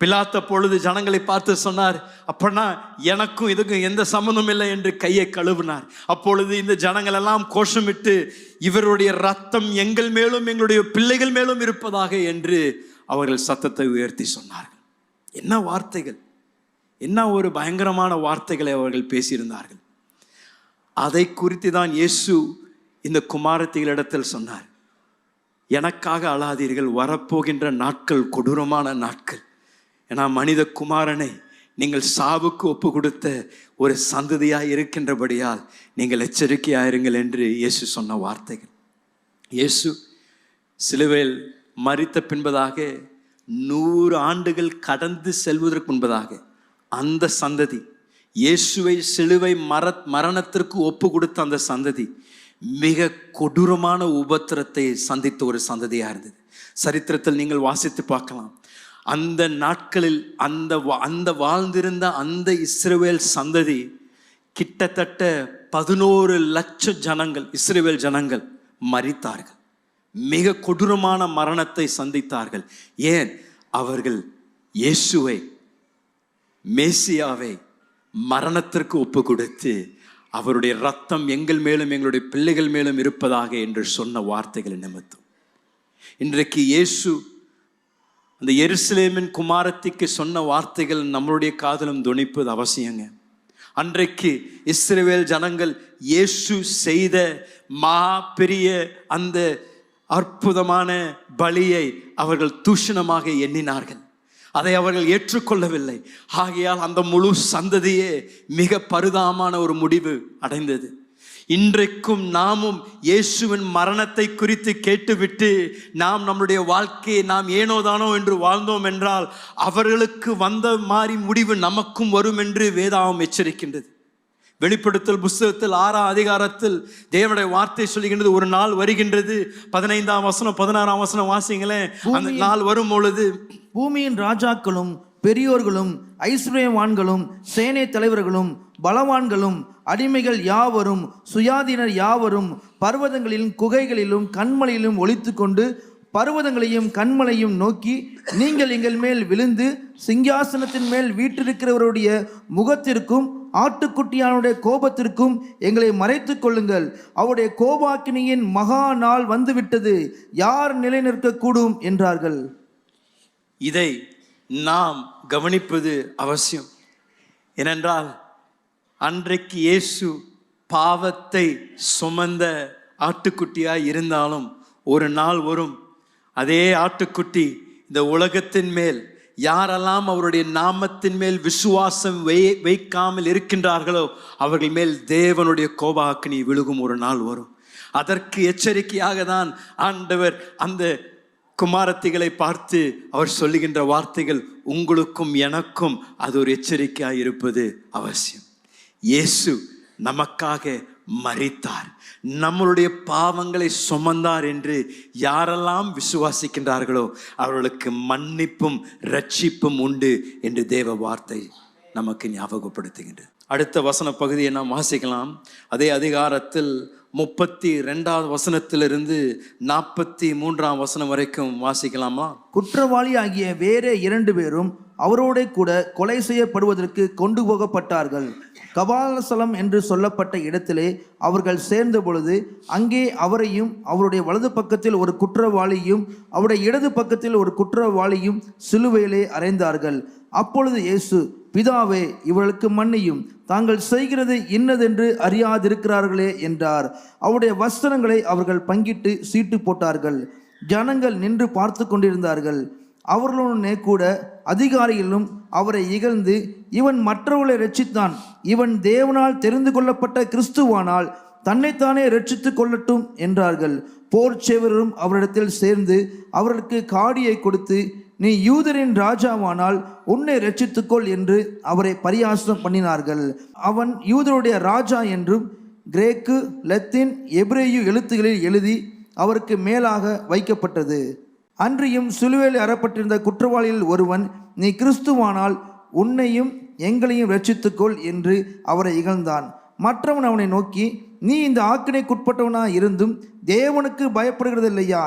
பிலாத்த பொழுது ஜனங்களை பார்த்து சொன்னார், அப்பனா எனக்கும் இதுக்கும் எந்த சம்பந்தம் இல்லை என்று கையை கழுவினார். அப்பொழுது இந்த ஜனங்கள் எல்லாம் கோஷமிட்டு, இவருடைய ரத்தம் எங்கள் மேலும் எங்களுடைய பிள்ளைகள் மேலும் இருப்பதாக என்று அவர்கள் சத்தத்தை உயர்த்தி சொன்னார்கள். என்ன வார்த்தைகள், என்ன ஒரு பயங்கரமான வார்த்தைகளை அவர்கள் பேசியிருந்தார்கள். அதை குறித்து தான் இயேசு இந்த குமாரத்திகளிடத்தில் சொன்னார், எனக்காக அழாதீர்கள், வரப்போகின்ற நாட்கள் கொடூரமான நாட்கள். ஏன்னா மனித குமாரனை நீங்கள் சாவுக்கு ஒப்பு கொடுத்த ஒரு சந்ததியாக இருக்கின்றபடியால் நீங்கள் எச்சரிக்கையாயிருங்கள் என்று இயேசு சொன்ன வார்த்தைகள். இயேசு சிலுவையில் மரித்த பின்பதாக 100 ஆண்டுகள் கடந்து செல்வதற்கு முன்பதாக அந்த சந்ததி, இயேசுவை சிலுவை மரணத்திற்கு ஒப்பு கொடுத்த அந்த சந்ததி மிக கொடூரமான உபத்திரத்தை சந்தித்த ஒரு சந்ததியாக இருந்தது. சரித்திரத்தில் நீங்கள் வாசித்து பார்க்கலாம். அந்த நாட்களில் அந்த வாழ்ந்திருந்த அந்த இஸ்ரவேல் சந்ததி கிட்டத்தட்ட 11 லட்சம் ஜனங்கள், இஸ்ரவேல் ஜனங்கள் மரித்தார்கள். மிக கொடூரமான மரணத்தை சந்தித்தார்கள். ஏன்? அவர்கள் இயேசுவை, மேசியாவை மரணத்திற்கு ஒப்பு கொடுத்து அவருடைய ரத்தம் எங்கள் மேலும் எங்களுடைய பிள்ளைகள் மேலும் இருப்பதாக என்று சொன்ன வார்த்தைகள் நிமித்தம். இன்றைக்கு இயேசு அந்த எருசலேமின் குமாரத்திக்கு சொன்ன வார்த்தைகள் நம்மளுடைய காதிலும் துணிப்பது அவசியங்க. அன்றைக்கு இஸ்ரவேல் ஜனங்கள் இயேசு செய்த பெரிய அந்த அற்புதமான பலியை அவர்கள் தூஷணமாக எண்ணினார்கள். அதை அவர்கள் ஏற்றுக்கொள்ளவில்லை. ஆகையால் அந்த முழு சந்ததியே மிக பரிதாபமான ஒரு முடிவு அடைந்தது. இன்றைக்கும் நாமும் இயேசுவின் மரணத்தை குறித்து கேட்டுவிட்டு நாம் நம்முடைய வாழ்க்கையை நாம் ஏனோதானோ என்று வாழ்ந்தோம் என்றால் அவர்களுக்கு வந்த மாதிரி முடிவு நமக்கும் வரும் என்று வேதாகம் எச்சரிக்கின்றது. வெளிப்படுத்தல் புஸ்தகத்தில் 6ஆம் அதிகாரத்தில் தேவனுடைய வார்த்தை சொல்லுகின்றது, ஒரு நாள் வருகின்றது. 15ஆம் வசனம் 16ஆம் வசனம் வாசிங்களேன். அந்த நாள் வரும் பொழுது பூமியின் ராஜாக்களும் பெரியோர்களும் ஐஸ்வர்யவான்களும் சேனை தலைவர்களும் பலவான்களும் அடிமைகள் யாவரும் சுயாதீனர் யாவரும் பர்வதங்களிலும் குகைகளிலும் கண்மலையிலும் ஒளித்து கொண்டு பர்வதங்களையும் கண்மலையும் நோக்கி, நீங்கள் எங்கள் மேல் விழுந்து சிங்காசனத்தின் மேல் வீற்றிருக்கிறவருடைய முகத்திற்கும் ஆட்டுக்குட்டியானுடைய கோபத்திற்கும் எங்களை மறைத்துக் கொள்ளுங்கள், அவருடைய கோபாக்கினியின் மகா நாள் வந்துவிட்டது, யார் நிலை நிற்கக்கூடும் என்றார்கள். இதை நாம் கவனிப்பது அவசியம். ஏனென்றால் அன்றைக்கு இயேசு பாவத்தை சுமந்த ஆட்டுக்குட்டியாய் இருந்தாலும் ஒரு நாள் வரும், அதே ஆட்டுக்குட்டி இந்த உலகத்தின் மேல் யாரெல்லாம் அவருடைய நாமத்தின் மேல் விசுவாசம் வைக்காமல் இருக்கின்றார்களோ அவர்கள் மேல் தேவனுடைய கோபாக்கினி விழுகும் ஒரு நாள் வரும். அதற்கு எச்சரிக்கையாக தான் ஆண்டவர் அந்த குமாரத்திகளை பார்த்து அவர் சொல்லுகின்ற வார்த்தைகள் உங்களுக்கும் எனக்கும் அது ஒரு எச்சரிக்கையாக இருப்பது அவசியம். இயேசு நமக்காக மரித்தார், நம்மளுடைய பாவங்களை சுமந்தார் என்று யாரெல்லாம் விசுவாசிக்கின்றார்களோ அவர்களுக்கு மன்னிப்பும் ரட்சிப்பும் உண்டு என்று தேவ வார்த்தை நமக்கு ஞாபகப்படுத்துகின்றது. அடுத்த வசன பகுதியை நாம் வாசிக்கலாம். அதே அதிகாரத்தில் 32வது வசனத்திலிருந்து 43ஆம் வசனம் வரைக்கும் வாசிக்கலாமா? குற்றவாளி ஆகிய வேறே 2 பேரும் அவரோட கூட கொலை செய்யப்படுவதற்கு கொண்டு போகப்பட்டார்கள். கபாலசலம் என்று சொல்லப்பட்ட இடத்திலே அவர்கள் சேர்ந்த பொழுது அங்கே அவரையும் அவருடைய வலது பக்கத்தில் ஒரு குற்றவாளியும் அவருடைய இடது பக்கத்தில் ஒரு குற்றவாளியும் சிலுவையிலே அறைந்தார்கள். அப்பொழுது இயேசு, பிதாவே, இவர்களுக்கு மன்னியும், தாங்கள் செய்கிறது இன்னதென்று அறியாதிருக்கிறார்களே என்றார். அவருடைய வஸ்திரங்களை அவர்கள் பங்கிட்டு சீட்டு போட்டார்கள். ஜனங்கள் நின்று பார்த்து கொண்டிருந்தார்கள். அவர்களுடனே கூட அதிகாரிகளும் அவரை இகழ்ந்து, இவன் மற்றவர்களை இரட்சித்தான், இவன் தேவனால் தெரிந்து கொள்ளப்பட்ட கிறிஸ்துவானால் தன்னைத்தானே இரட்சித்துக் கொள்ளட்டும் என்றார்கள். போர் சேவரும் அவரிடத்தில் சேர்ந்து அவர்களுக்கு காடியை கொடுத்து, நீ யூதரின் ராஜாவானால் உன்னை இரட்சித்துக்கொள் என்று அவரை பரியாசம் பண்ணினார்கள். அவன் யூதருடைய ராஜா என்றும் கிரேக்கு, லத்தீன், எபிரேயு எழுத்துகளில் எழுதி அவருக்கு மேலாக வைக்கப்பட்டது. அன்றியும் சிலுவையில் அறப்பட்டிருந்த குற்றவாளியில் ஒருவன், நீ கிறிஸ்துவானால் உன்னையும் எங்களையும் இரட்சித்துக்கொள் என்று அவரை இகழ்ந்தான். மற்றவன் அவனை நோக்கி, நீ இந்த ஆக்கினைக்குட்பட்டவனாய் இருந்தும் தேவனுக்கு பயப்படுகிறதில்லையா?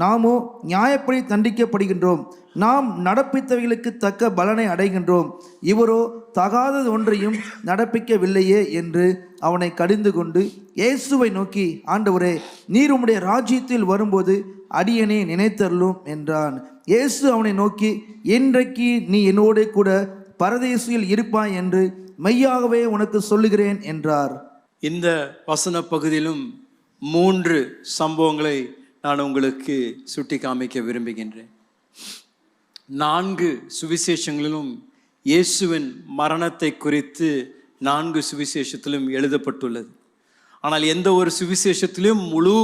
நாமோ நியாயப்படி தண்டிக்கப்படுகின்றோம், நாம் நடப்பித்தவைகளுக்கு தக்க பலனை அடைகின்றோம், இவரோ தகாதது ஒன்றையும் நடப்பிக்கவில்லையே என்று அவனை கடிந்து கொண்டு இயேசுவை நோக்கி, ஆண்டவரே, நீர் உம்முடைய ராஜ்யத்தில் வரும்போது அடியனை நினைத்தருளும் என்றான். இயேசு அவனை நோக்கி, இன்றைக்கு நீ என்னோட கூட பரதேசியில் இருப்பாய் என்று மெய்யாகவே உனக்கு சொல்லுகிறேன் என்றார். இந்த வசன பகுதியிலும் 3 சம்பவங்களை நான் உங்களுக்கு சுட்டி காமிக்க விரும்புகின்றேன். 4 சுவிசேஷங்களிலும் இயேசுவின் மரணத்தை குறித்து 4 சுவிசேஷத்திலும் எழுதப்பட்டுள்ளது. ஆனால் எந்த ஒரு சுவிசேஷத்திலும் முழு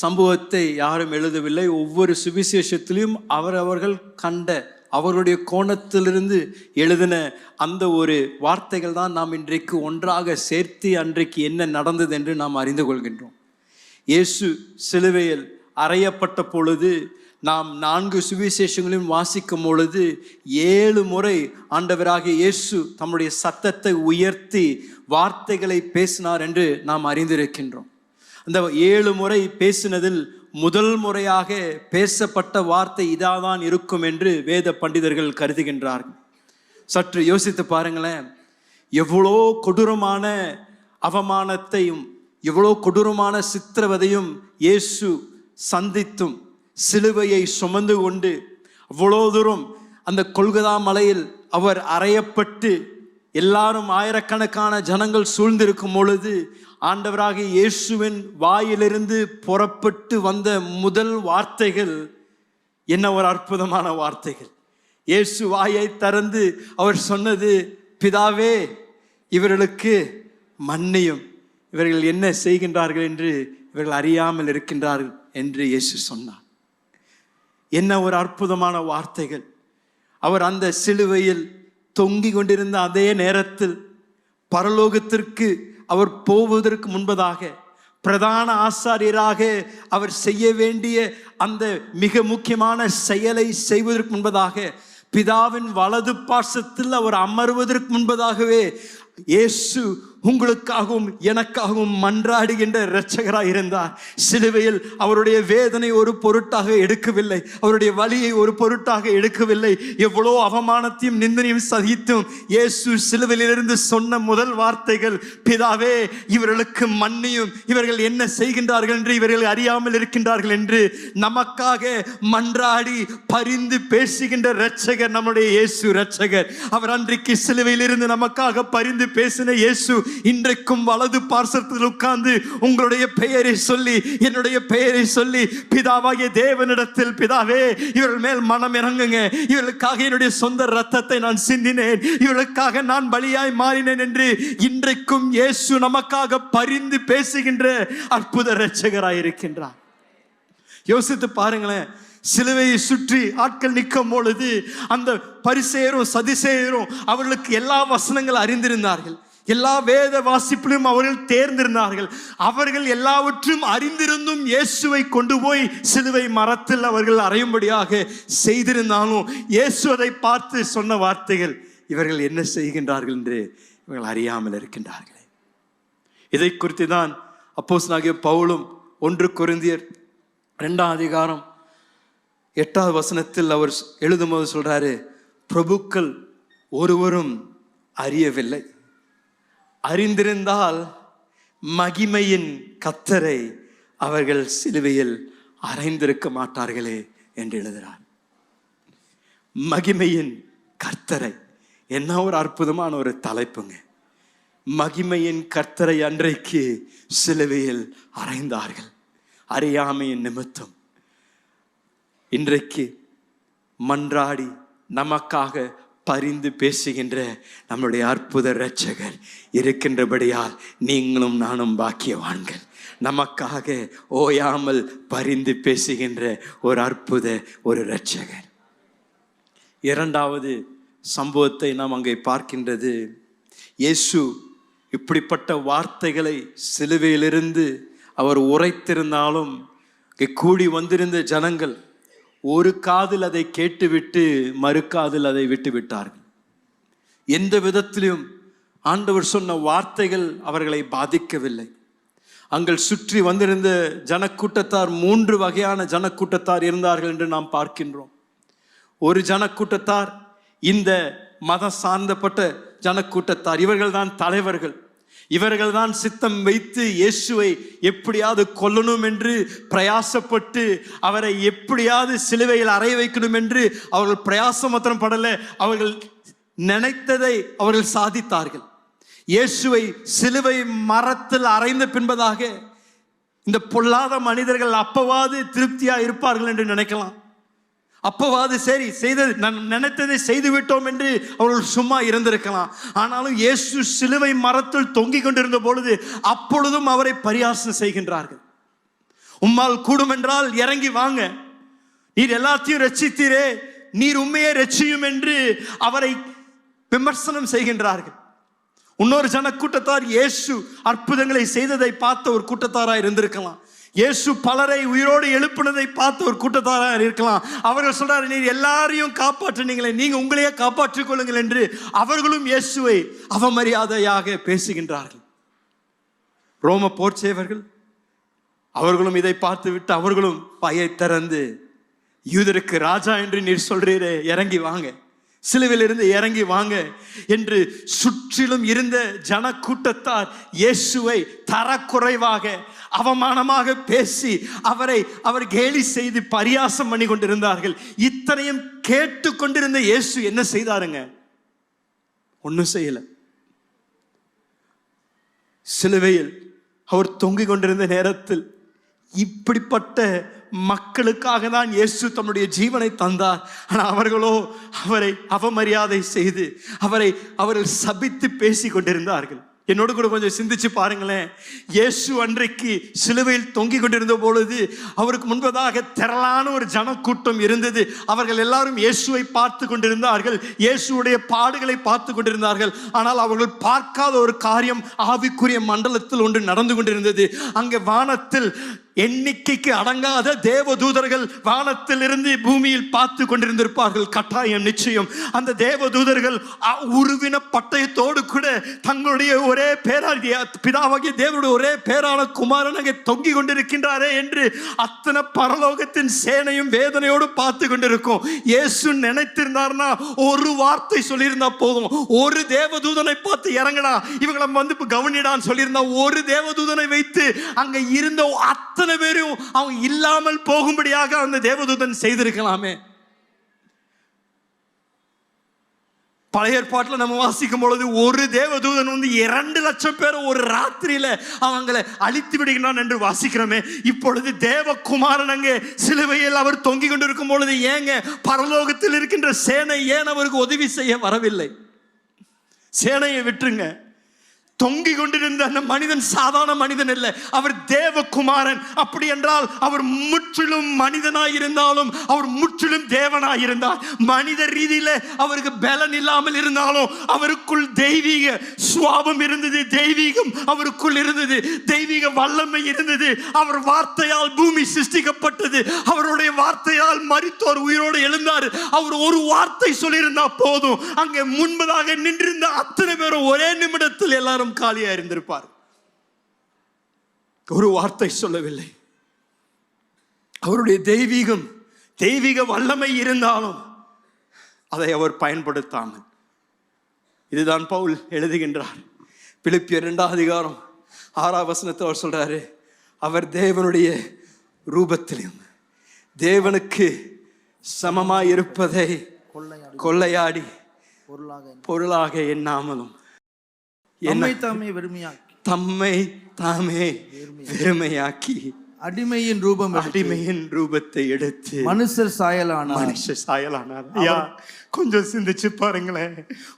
சம்பவத்தை யாரும் எழுதவில்லை. ஒவ்வொரு சுவிசேஷத்திலும் அவர்கள் கண்ட அவருடைய கோணத்திலிருந்து எழுதின அந்த ஒரு வார்த்தைகள் தான் நாம் இன்றைக்கு ஒன்றாக சேர்த்து அன்றைக்கு என்ன நடந்தது என்று நாம் அறிந்து கொள்கின்றோம். இயேசு சிலுவையில் அறையப்பட்ட பொழுது நாம் 4 சுவிசேஷங்களையும் வாசிக்கும் பொழுது 7 முறை ஆண்டவராகிய இயேசு தம்முடைய சத்தத்தை உயர்த்தி வார்த்தைகளை பேசினார் என்று நாம் அறிந்திருக்கின்றோம். அந்த 7 முறை பேசினதில் முதல் முறையாக பேசப்பட்ட வார்த்தை இதாதான் இருக்கும் என்று வேத பண்டிதர்கள் கருதுகின்றார்கள். சற்று யோசித்து பாருங்களேன், எவ்வளோ கொடூரமான அவமானத்தையும் எவ்வளோ கொடூரமான சித்திரவதையும் இயேசு சந்தித்தும் சிலுவையை சுமந்து கொண்டு அவ்வளோ தூரம் அந்த கொல்கதா மலையில் அவர் அறையப்பட்டு எல்லாரும் ஆயிரக்கணக்கான ஜனங்கள் சூழ்ந்திருக்கும் பொழுது ஆண்டவராகிய இயேசுவின் வாயிலிருந்து புறப்பட்டு வந்த முதல் வார்த்தைகள் என்ன ஒரு அற்புதமான வார்த்தைகள்! இயேசு வாயை திறந்து அவர் சொன்னது, பிதாவே, இவர்களுக்கு மன்னியும், இவர்கள் என்ன செய்கின்றார்கள் என்று இவர்கள் அறியாமல் இருக்கின்றார்கள் என்று இயேசு சொன்னார். என்ன ஒரு அற்புதமான வார்த்தைகள்! அவர் அந்த சிலுவையில் தொங்கிக் கொண்டிருந்த அதே நேரத்தில் பரலோகத்திற்கு அவர் போவதற்கு முன்பதாக பிரதான ஆசாரியராக அவர் செய்ய வேண்டிய அந்த மிக முக்கியமான செயலை செய்வதற்கு முன்பதாக பிதாவின் வலது பார்சத்தில் அவர் அமர்வதற்கு முன்பதாகவே இயேசு உங்களுக்காகவும் எனக்காகவும் மன்றாடுகின்ற இரட்சகராய் இருந்தார். சிலுவையில் அவருடைய வேதனை ஒரு பொருட்டாக எடுக்கவில்லை, அவருடைய வலியை ஒரு பொருட்டாக எடுக்கவில்லை. எவ்வளோ அவமானத்தையும் நிந்தனையும் சகித்தும் இயேசு சிலுவையிலிருந்து சொன்ன முதல் வார்த்தைகள், பிதாவே, இவர்களுக்கு மன்னியும், இவர்கள் என்ன செய்கின்றார்கள் என்று இவர்கள் அறியாமல் இருக்கின்றார்கள் என்று நமக்காக மன்றாடி பரிந்து பேசுகின்ற இரட்சகர் நம்முடைய இயேசு இரட்சகர். அவர் அன்றைக்கு சிலுவையிலிருந்து நமக்காக பரிந்து பேசின இயேசு இன்றைக்கும் வலது பார்சத்தில் உட்கார்ந்து உங்களுடைய பெயரை சொல்லி, என்னுடைய பெயரை சொல்லி, பிதாவாகிய தேவனிடத்தில், பிதாவே, இவர்கள் மேல் மனம் இறங்குங்க, இவர்களுக்காக என்னுடைய சொந்த ரத்தத்தை நான் சிந்தினேன், இவர்களுக்காக நான் பலியாய் மாறினேன் என்று இன்றைக்கும் இயேசு நமக்காக பரிந்து பேசுகின்ற அற்புத இரட்சகராய் இருக்கின்றார். யோசித்து பாருங்களேன், சிலுவையை சுற்றி ஆட்கள் நிற்கும் பொழுது அந்த பரிசேயரும் சதுசேயரும் அவர்களுக்கு எல்லா வசனங்கள் அறிந்திருந்தார்கள், எல்லா வேத வாசிப்பிலும் அவர்கள் தேர்ந்திருந்தார்கள். அவர்கள் எல்லாவற்றும் அறிந்திருந்தும் இயேசுவை கொண்டு போய் சிலுவை மரத்தில் அவர்கள் அறையும்படியாக செய்திருந்தாலும் இயேசு அதை பார்த்து சொன்ன வார்த்தைகள், இவர்கள் என்ன செய்கின்றார்கள் என்று இவர்கள் அறியாமல் இருக்கின்றார்களே. இதை குறித்து தான் அப்போஸ்தலனாகிய பவுலும் 1 கொரிந்தியர் 2ஆம் அதிகாரம் 8வது வசனத்தில் அவர் எழுதும்போது சொல்றாரு, பிரபுக்கள் ஒருவரும் அறியவில்லை, அறிந்திருந்தால் மகிமையின் கர்த்தரை அவர்கள் சிலுவையில் அறைந்திருக்க மாட்டார்களே என்று எழுதுகிறார். மகிமையின் கர்த்தரை, என்ன ஒரு அற்புதமான ஒரு தலைப்புங்க. மகிமையின் கர்த்தரை அன்றைக்கு சிலுவையில் அறைந்தார்கள், அறியாமையின் நிமித்தம். இன்றைக்கு மன்றாடி நமக்காக பரிந்து பேசுகின்ற நம்முடைய அற்புத இரட்சகர் இருக்கின்றபடியால் நீங்களும் நானும் பாக்கியவான்கள். நமக்காக ஓயாமல் பரிந்து பேசுகின்ற ஒரு அற்புத ஒரு இரட்சகர். இரண்டாவது சம்பவத்தை நாம் அங்கே பார்க்கின்றது, இயேசு இப்படிப்பட்ட வார்த்தைகளை சிலுவையிலிருந்து அவர் உரைத்திருந்தாலும் கூடி வந்திருந்த ஜனங்கள் ஒரு காதில் அதை கேட்டுவிட்டு மறு காதில் அதை விட்டு விட்டார்கள். எந்த விதத்திலும் ஆண்டவர் சொன்ன வார்த்தைகள் அவர்களை பாதிக்கவில்லை. அங்கே சுற்றி வந்திருந்த ஜனக்கூட்டத்தார் 3 வகையான ஜனக்கூட்டத்தார் இருந்தார்கள் என்று நாம் பார்க்கின்றோம். ஒரு ஜனக்கூட்டத்தார் இந்த மதம் சார்ந்தப்பட்ட ஜனக்கூட்டத்தார், இவர்கள் தான் தலைவர்கள். இவர்கள் தான் சித்தம் வைத்து இயேசுவை எப்படியாவது கொல்லணும் என்று பிரயாசப்பட்டு அவரை எப்படியாவது சிலுவையில் அறைய வைக்கணும் என்று அவர்கள் பிரயாசம் மாத்திரம் படல, அவர்கள் நினைத்ததை அவர்கள் சாதித்தார்கள். இயேசுவை சிலுவை மரத்தில் அறைந்த பின்பதாக இந்த பொல்லாத மனிதர்கள் அப்பவாது திருப்தியா இருப்பார்கள் என்று நினைக்கலாம். அப்பவாது சரி செய்தது, நான் நினைத்ததை செய்து விட்டோம் என்று அவர்கள் சும்மா இருந்திருக்கலாம். ஆனாலும் இயேசு சிலுவை மரத்தில் தொங்கிக் கொண்டிருந்த பொழுது அப்பொழுதும் அவரை பரியாசம் செய்கின்றார்கள். உம்மால் கூடும் என்றால் இறங்கி வாங்க, நீர் எல்லாத்தையும் ரட்சித்தீரே, நீர் உண்மையை ரட்சியும் என்று அவரை விமர்சனம் செய்கின்றார்கள். இன்னொரு ஜனக்கூட்டத்தார் இயேசு அற்புதங்களை செய்ததை பார்த்த ஒரு கூட்டத்தாராக இருந்திருக்கலாம். இயேசு பலரை உயிரோடு எழுப்பினதை பார்த்த ஒரு கூட்டத்தாராக இருக்கலாம். அவர்கள் சொல்றாரு, நீர் எல்லாரையும் காப்பாற்றினீங்களே, நீங்க உங்களையே காப்பாற்றிக் கொள்ளுங்கள் என்று அவர்களும் இயேசுவை அவமரியாதையாக பேசுகின்றார்கள். ரோம போர்ச்சேவர்கள் அவர்களும் இதை பார்த்து விட்டு அவர்களும் பையை திறந்து, யூதருக்கு ராஜா என்று நீர் சொல்றீரே, இறங்கி வாங்க, சிலுவையில் இருந்து இறங்கி வாங்க என்று சுற்றிலும் இருந்த ஜனக்கூட்டத்தார் இயேசுவை தரக்குறைவாக அவமானமாக பேசி அவர் கேலி செய்து பரியாசம் பண்ணி கொண்டிருந்தார்கள். இத்தனையும் கேட்டு கொண்டிருந்த இயேசு என்ன செய்தாருங்க? ஒன்றும் செய்யல. சிலுவையில் அவர் தொங்கிக் கொண்டிருந்த நேரத்தில் இப்படிப்பட்ட மக்களுக்காக தான் இயேசு தம்முடைய ஜீவனை தந்தார். ஆனால் அவர்களோ அவரை அவமரியாதை செய்து அவர்கள் சபித்து பேசி கொண்டிருந்தார்கள். என்னோடு கூட கொஞ்சம் சிந்திச்சு பாருங்களேன். இயேசு அன்றைக்கு சிலுவையில் தொங்கிக் கொண்டிருந்த பொழுது அவருக்கு முன்பதாக திரளான ஒரு ஜனக்கூட்டம் இருந்தது. அவர்கள் எல்லாரும் இயேசுவை பார்த்து கொண்டிருந்தார்கள், இயேசுடைய பாடுகளை பார்த்து கொண்டிருந்தார்கள். ஆனால் அவர்கள் பார்க்காத ஒரு காரியம் ஆவிக்குரிய மண்டலத்தில் ஒன்று நடந்து கொண்டிருந்தது. அங்கே வானத்தில் எண்ணிக்கைக்கு அடங்காத தேவதூதர்கள் வானத்தில் இருந்து பூமியில் பார்த்து கொண்டிருந்திருப்பார்கள். கட்டாயம், நிச்சயம். அந்த தேவதூதர்கள் உருவின பட்டயத்தோடு கூட தங்களுடைய ஒரே பேராகிய பிதாவாகிய தேவனுடைய ஒரே பேரான குமாரன் அங்கே தொங்கிக் கொண்டிருக்கின்றாரே என்று அத்தனை பரலோகத்தின் சேனையும் வேதனையோடு பார்த்து கொண்டிருக்கும். இயேசு நினைத்திருந்தார்னா ஒரு வார்த்தை சொல்லியிருந்தா போதும், ஒரு தேவதூதனை பார்த்து இறங்கடா, இவங்களை வந்து கவனிடான்னு சொல்லியிருந்தா, ஒரு தேவதூதனை வைத்து அங்க இருந்த அத்தனை பேரும் அவங்க இல்லாமல் போகும்படியாக அந்த தேவதூதன் செய்திருக்கலாமே. பழைய ஏற்பாட்டில் நம்ம வாசிக்கும் பொழுது ஒரு தேவதூதன் வந்து 2 லட்சம் பேர் ஒரு ராத்திரியில அவங்களை அழித்து விடுகிறான் என்று வாசிக்கிறோமே. இப்பொழுது தேவகுமாரன் அங்கே சிலுவையில் அவர் தொங்கிக் கொண்டிருக்கும் பொழுது ஏங்க பரலோகத்தில் இருக்கின்ற சேனை ஏன் அவருக்கு உதவி செய்ய வரவில்லை? சேனையை விட்டுருங்க, தொங்கிக் கொண்டிருந்த அந்த மனிதன் சாதாரண மனிதன் இல்லை, அவர் தேவகுமாரன். அப்படி என்றால் அவர் முற்றிலும் மனிதனாயிருந்தாலும் அவர் முற்றிலும் தேவனாயிருந்தார். மனித ரீதியில அவருக்கு பலன் இல்லாமல் இருந்தாலும் அவருக்குள் தெய்வீக சுவாபம் இருந்தது, தெய்வீகம் அவருக்குள் இருந்தது, தெய்வீக வல்லமை இருந்தது. அவர் வார்த்தையால் பூமி சிருஷ்டிக்கப்பட்டது, அவருடைய வார்த்தையால் மரித்தோர் உயிரோடு எழுந்தார். அவர் ஒரு வார்த்தை சொல்லியிருந்தா போதும், அங்கே முன்பதாக நின்றிருந்த அத்தனை பேரும் ஒரே நிமிடத்தில் எல்லாரும் காலியா இருந்திருப்பார். ஒரு வார்த்தை சொல்லவில்லை. அவருடைய தெய்வீக வல்லமை இருந்தாலும் அதை அவர் பயன்படுத்தாமல், இதுதான் பவுல் எழுதுகின்றார். பிலிப்பியர் 2ஆம் அதிகாரம் 6ஆம் வசனத்தில் அவர் சொல்றாரு, அவர் தேவனுடைய ரூபத்திலும் தேவனுக்கு சமமாய் இருப்பதை கொள்ளையாடி பொருளாக எண்ணாமலும் தம்மை தாமே வெறுமையாக்கி அடிமையின் ரூபத்தை எடுத்து மனுஷர் சாயலானார். ஐயா, கொஞ்சம் சிந்திச்சு பாருங்களேன்.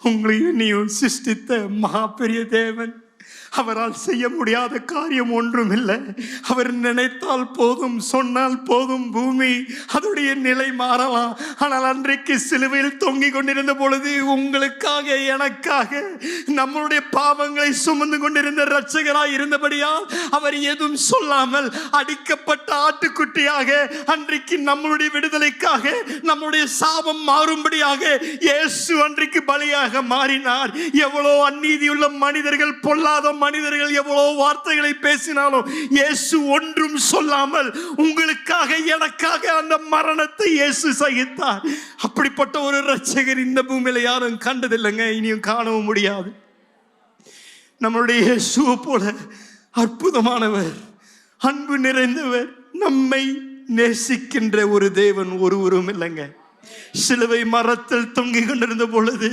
உங்களையும் நீயும் சிருஷ்டித்த மகா பெரிய தேவன், அவரால் செய்ய முடியாத காரியம் ஒன்றும் இல்லை. அவர் நினைத்தால் போதும், சொன்னால் போதும், பூமி அதோடைய நிலை மாறலாம். ஆனால் அன்றைக்கு சிலுவையில் தொங்கிக் கொண்டிருந்த பொழுது உங்களுக்காக எனக்காக நம்மளுடைய பாவங்களை சுமந்து கொண்டிருந்த இரட்சகராய் இருந்தபடியால் அவர் எதுவும் சொல்லாமல் அடிக்கப்பட்ட ஆட்டுக்குட்டியாக அன்றைக்கு நம்மளுடைய விடுதலைக்காக நம்முடைய சாபம் மாறும்படியாக இயேசு அன்றைக்கு பலியாக மாறினார். எவ்வளோ அநீதியுள்ள மனிதர்கள், பொல்லாத மனிதர்கள் எவ்வளவு வார்த்தைகளை பேசினாலும் இயேசு ஒன்றும் சொல்லாமல் உங்களுக்காக எனக்காக அந்த மரணத்தை இயேசு சகித்தார். அப்படிப்பட்ட ஒரு இரட்சகர் இந்த பூமியில யாரும் கண்டதில்லைங்க, இனியும் காணவும் முடியாது. நம்மளுடைய இயேசுவை போல அற்புதமானவர், அன்பு நிறைந்தவர், நம்மை நேசிக்கின்ற ஒரு தேவன் ஒருவரும் இல்லைங்க. சிலுவை மரத்தில் தொங்கிக் கொண்டிருந்த பொழுது,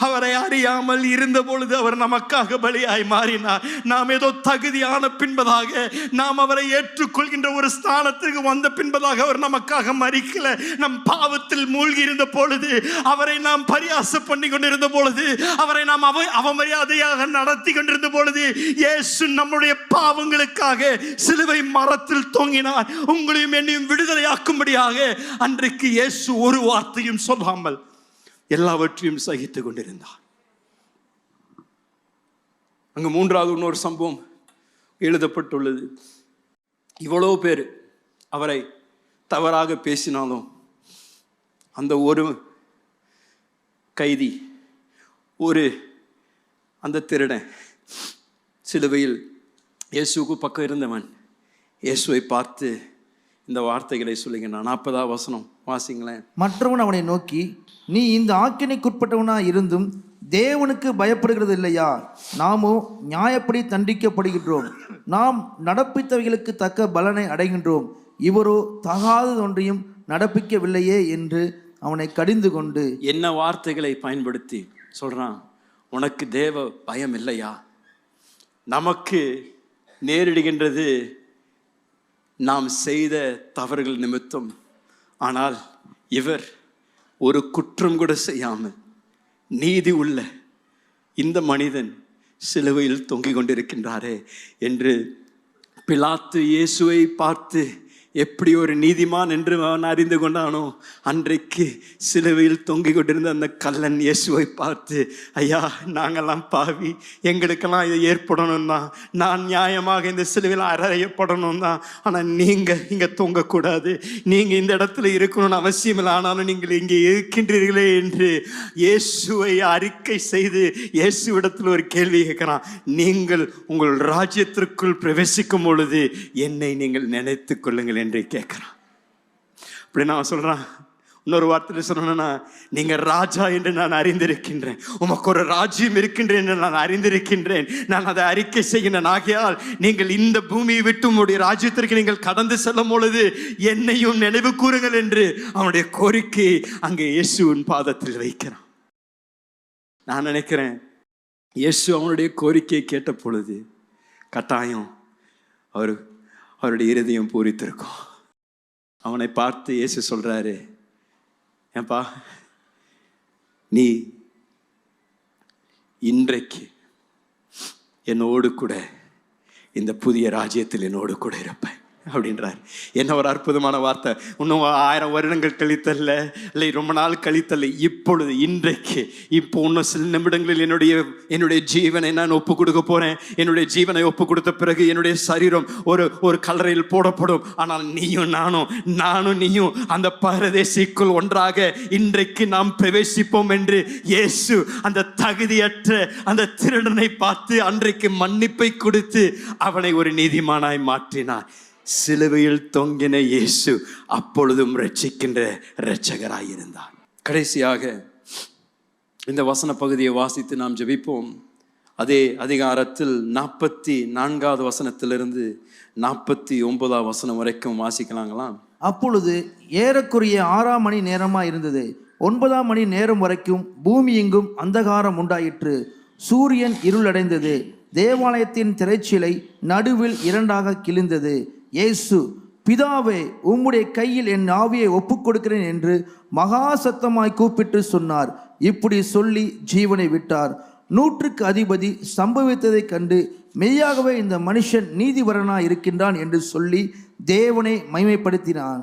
அவரை அறியாமல் இருந்த பொழுது அவர் நமக்காக பலியாய் மாறினார். நாம் ஏதோ தகுதியான பின்பதாக, நாம் அவரை ஏற்றுக்கொள்கின்ற ஒரு ஸ்தானத்துக்கு வந்த பின்பதாக அவர் நமக்காக மரிக்கல. நம் பாவத்தில் மூழ்கி இருந்த பொழுது, அவரை நாம் பரியாசம் பண்ணி கொண்டிருந்த பொழுது, அவரை நாம் அவமரியாதையாக நடத்தி கொண்டிருந்த பொழுது, இயேசு நம்முடைய பாவங்களுக்காக சிலுவை மரத்தில் தொங்கினார். உங்களையும் என்னையும் விடுதலையாக்கும்படியாக அன்றைக்கு இயேசு ஒரு வார்த்தையும் சொல்லாமல் எல்லாவற்றையும் சகித்துக் கொண்டிருந்தார். அங்கு மூன்றாவது இன்னொரு சம்பவம் எழுதப்பட்டுள்ளது. இவ்வளவு பேர் அவரை தவறாக பேசினாலும் அந்த ஒரு கைதி, அந்த திருடன், சிலுவையில் இயேசுவுக்கு பக்கம் இருந்தவன் இயேசுவை பார்த்து இந்த வார்த்தைகளை சொல்லுகிறான். 40ஆம் வசனம் வாசிங்களேன். மற்றவன் அவனை நோக்கி, நீ இந்த ஆக்கினைக்குட்பட்டவனா இருந்தும் தேவனுக்கு பயப்படுகிறது இல்லையா? நாமோ நியாயப்படி தண்டிக்கப்படுகின்றோம், நாம் நடப்பித்தவைகளுக்கு தக்க பலனை அடைகின்றோம், இவரோ தகாதது ஒன்றையும் நடப்பிக்கவில்லையே என்று அவனை கடிந்து கொண்டு. என்ன வார்த்தைகளை பயன்படுத்தி சொல்றான்? உனக்கு தேவ பயம் இல்லையா? நமக்கு நேரிடுகின்றது நாம் செய்த தவறுகள் நிமித்தம். ஆனால் இவர் ஒரு குற்றம் கூட செய்யாமல் நீதி உள்ள இந்த மனிதன் சிலுவையில் தொங்கிக் கொண்டிருக்கின்றாரே என்று பிலாத்து இயேசுவை பார்த்து எப்படி ஒரு நீதிமான் என்று அவன் அறிந்து கொண்டானோ, அன்றைக்கு சிலுவையில் தொங்கிக் கொண்டிருந்த அந்த கள்ளன் இயேசுவை பார்த்து, ஐயா, நாங்கள்லாம் பாவி, எங்களுக்கெல்லாம் இது ஏற்படணும் தான், நான் நியாயமாக இந்த சிலுவையில் அறையப்படணும் தான், ஆனால் நீங்கள் இங்கே தொங்கக்கூடாது, நீங்கள் இந்த இடத்துல இருக்கணும்னு அவசியம் இல்லை, ஆனாலும் நீங்கள் இங்கே இருக்கின்றீர்களே என்று இயேசுவை அறிக்கை செய்து இயேசுவிடத்தில் ஒரு கேள்வி கேட்கிறான். நீங்கள் உங்கள் ராஜ்யத்திற்குள் பிரவேசிக்கும் பொழுது என்னை நீங்கள் நினைத்து கொள்ளுங்கள் என்று கேட்கிறான். அப்படி நான் சொல்றான். இன்னொரு வார்த்தையில் சொல்லணும்னா, நீங்க ராஜா என்று நான் அறிந்திருக்கின்றேன், உமக்கு ஒரு ராஜ்யம் இருக்கின்றேன் என்று நான் அறிந்திருக்கின்றேன், நான் அதை அறிக்கை செய்கின்றேன். ஆகையால் நீங்கள் இந்த பூமியை விட்டு உங்களுடைய ராஜ்யத்திற்கு நீங்கள் கடந்து செல்லும் பொழுது என்னையும் நினைவு கூறுங்கள் என்று அவனுடைய கோரிக்கையை அங்கே இயேசுவின் பாதத்தில் வைக்கிறான். நான் நினைக்கிறேன், இயேசு அவனுடைய கோரிக்கையை கேட்ட பொழுது கட்டாயம் அவருடைய இருதயம் பூரித்திருக்கும். அவனை பார்த்து இயேசு சொல்றாரு, ஏன்பா, நீ இன்றைக்கு என்னோடு கூட இந்த புதிய ராஜ்யத்தில் என்னோடு கூட இருப்ப. அப்படின்றார். என்ன ஒரு அற்புதமான வார்த்தை! இன்னும் 1000 வருடங்கள் கழித்தல்ல, இல்லை ரொம்ப நாள் கழித்தல்ல, இப்பொழுது, இன்றைக்கு, இப்போ இன்னும் சில நிமிடங்களில் என்னுடைய ஜீவனை நான் ஒப்பு கொடுக்க போறேன். என்னுடைய ஜீவனை ஒப்பு கொடுத்த பிறகு என்னுடைய சரீரம் ஒரு கல்லறையில் போடப்படும். ஆனால் நானும் நீயும் அந்த பரதேசிக்குள் ஒன்றாக இன்றைக்கு நாம் பிரவேசிப்போம் என்று இயேசு அந்த தகுதியற்ற அந்த திருடனை பார்த்து அன்றைக்கு மன்னிப்பை கொடுத்து அவனை ஒரு நீதிமானாய் மாற்றினார். சிலுவையில் தொங்கின இயேசு அப்பொழுதும் ரட்சிக்கின்ற இரட்சகராயிருந்தார். கடைசியாக இந்த வசன பகுதியை வாசித்து நாம் ஜெபிப்போம். அதே அதிகாரத்தில் 44வது வசனத்திலிருந்து 49வது வசனம் வரைக்கும் வாசிக்கலாங்களா? அப்பொழுது ஏறக்குறைய 6ஆம் மணி நேரமாய் இருந்தது. 9ஆம் மணி நேரம் வரைக்கும் பூமி எங்கும் அந்தகாரம் உண்டாயிற்று. சூரியன் இருளடைந்தது. தேவாலயத்தின் திரைச்சீலை நடுவில் 2ஆக கிழிந்தது. இயேசு, பிதாவே, உம்முடைய கையில் என் ஆவியை ஒப்புக் கொடுக்கிறேன் என்று மகா சத்தமாய் கூப்பிட்டு சொன்னார். இப்படி சொல்லி ஜீவனை விட்டார். 100க்கு அதிபதி சம்பவித்ததை கண்டு மெய்யாகவே இந்த மனுஷன் நீதிபரனாய் இருக்கின்றான் என்று சொல்லி தேவனை மகிமைப்படுத்தினான்.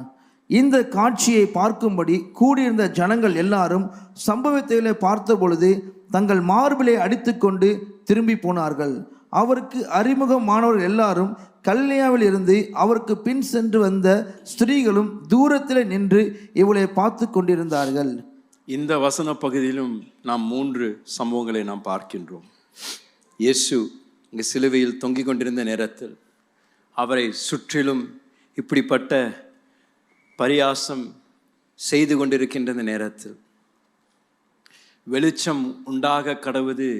இந்த காட்சியை பார்க்கும்படி கூடியிருந்த ஜனங்கள் எல்லாரும் சம்பவித்ததை பார்த்த பொழுது தங்கள் மார்பிலை அடித்துக்கொண்டு திரும்பி போனார்கள். அவருக்கு அறிமுகமானவர்கள் எல்லாரும் கலிலேயாவில் இருந்து அவருக்கு பின் சென்று வந்த ஸ்திரீகளும் தூரத்தில் நின்று இவளை பார்த்து கொண்டிருந்தார்கள். இந்த வசன பகுதியிலும் நாம் 3 சம்பவங்களை நாம் பார்க்கின்றோம். இயேசு இங்கு சிலுவையில் தொங்கிக் கொண்டிருந்த நேரத்தில், அவரை சுற்றிலும் இப்படிப்பட்ட பரியாசம் செய்து கொண்டிருக்கின்ற நேரத்தில், வெளிச்சம் உண்டாக கடவுது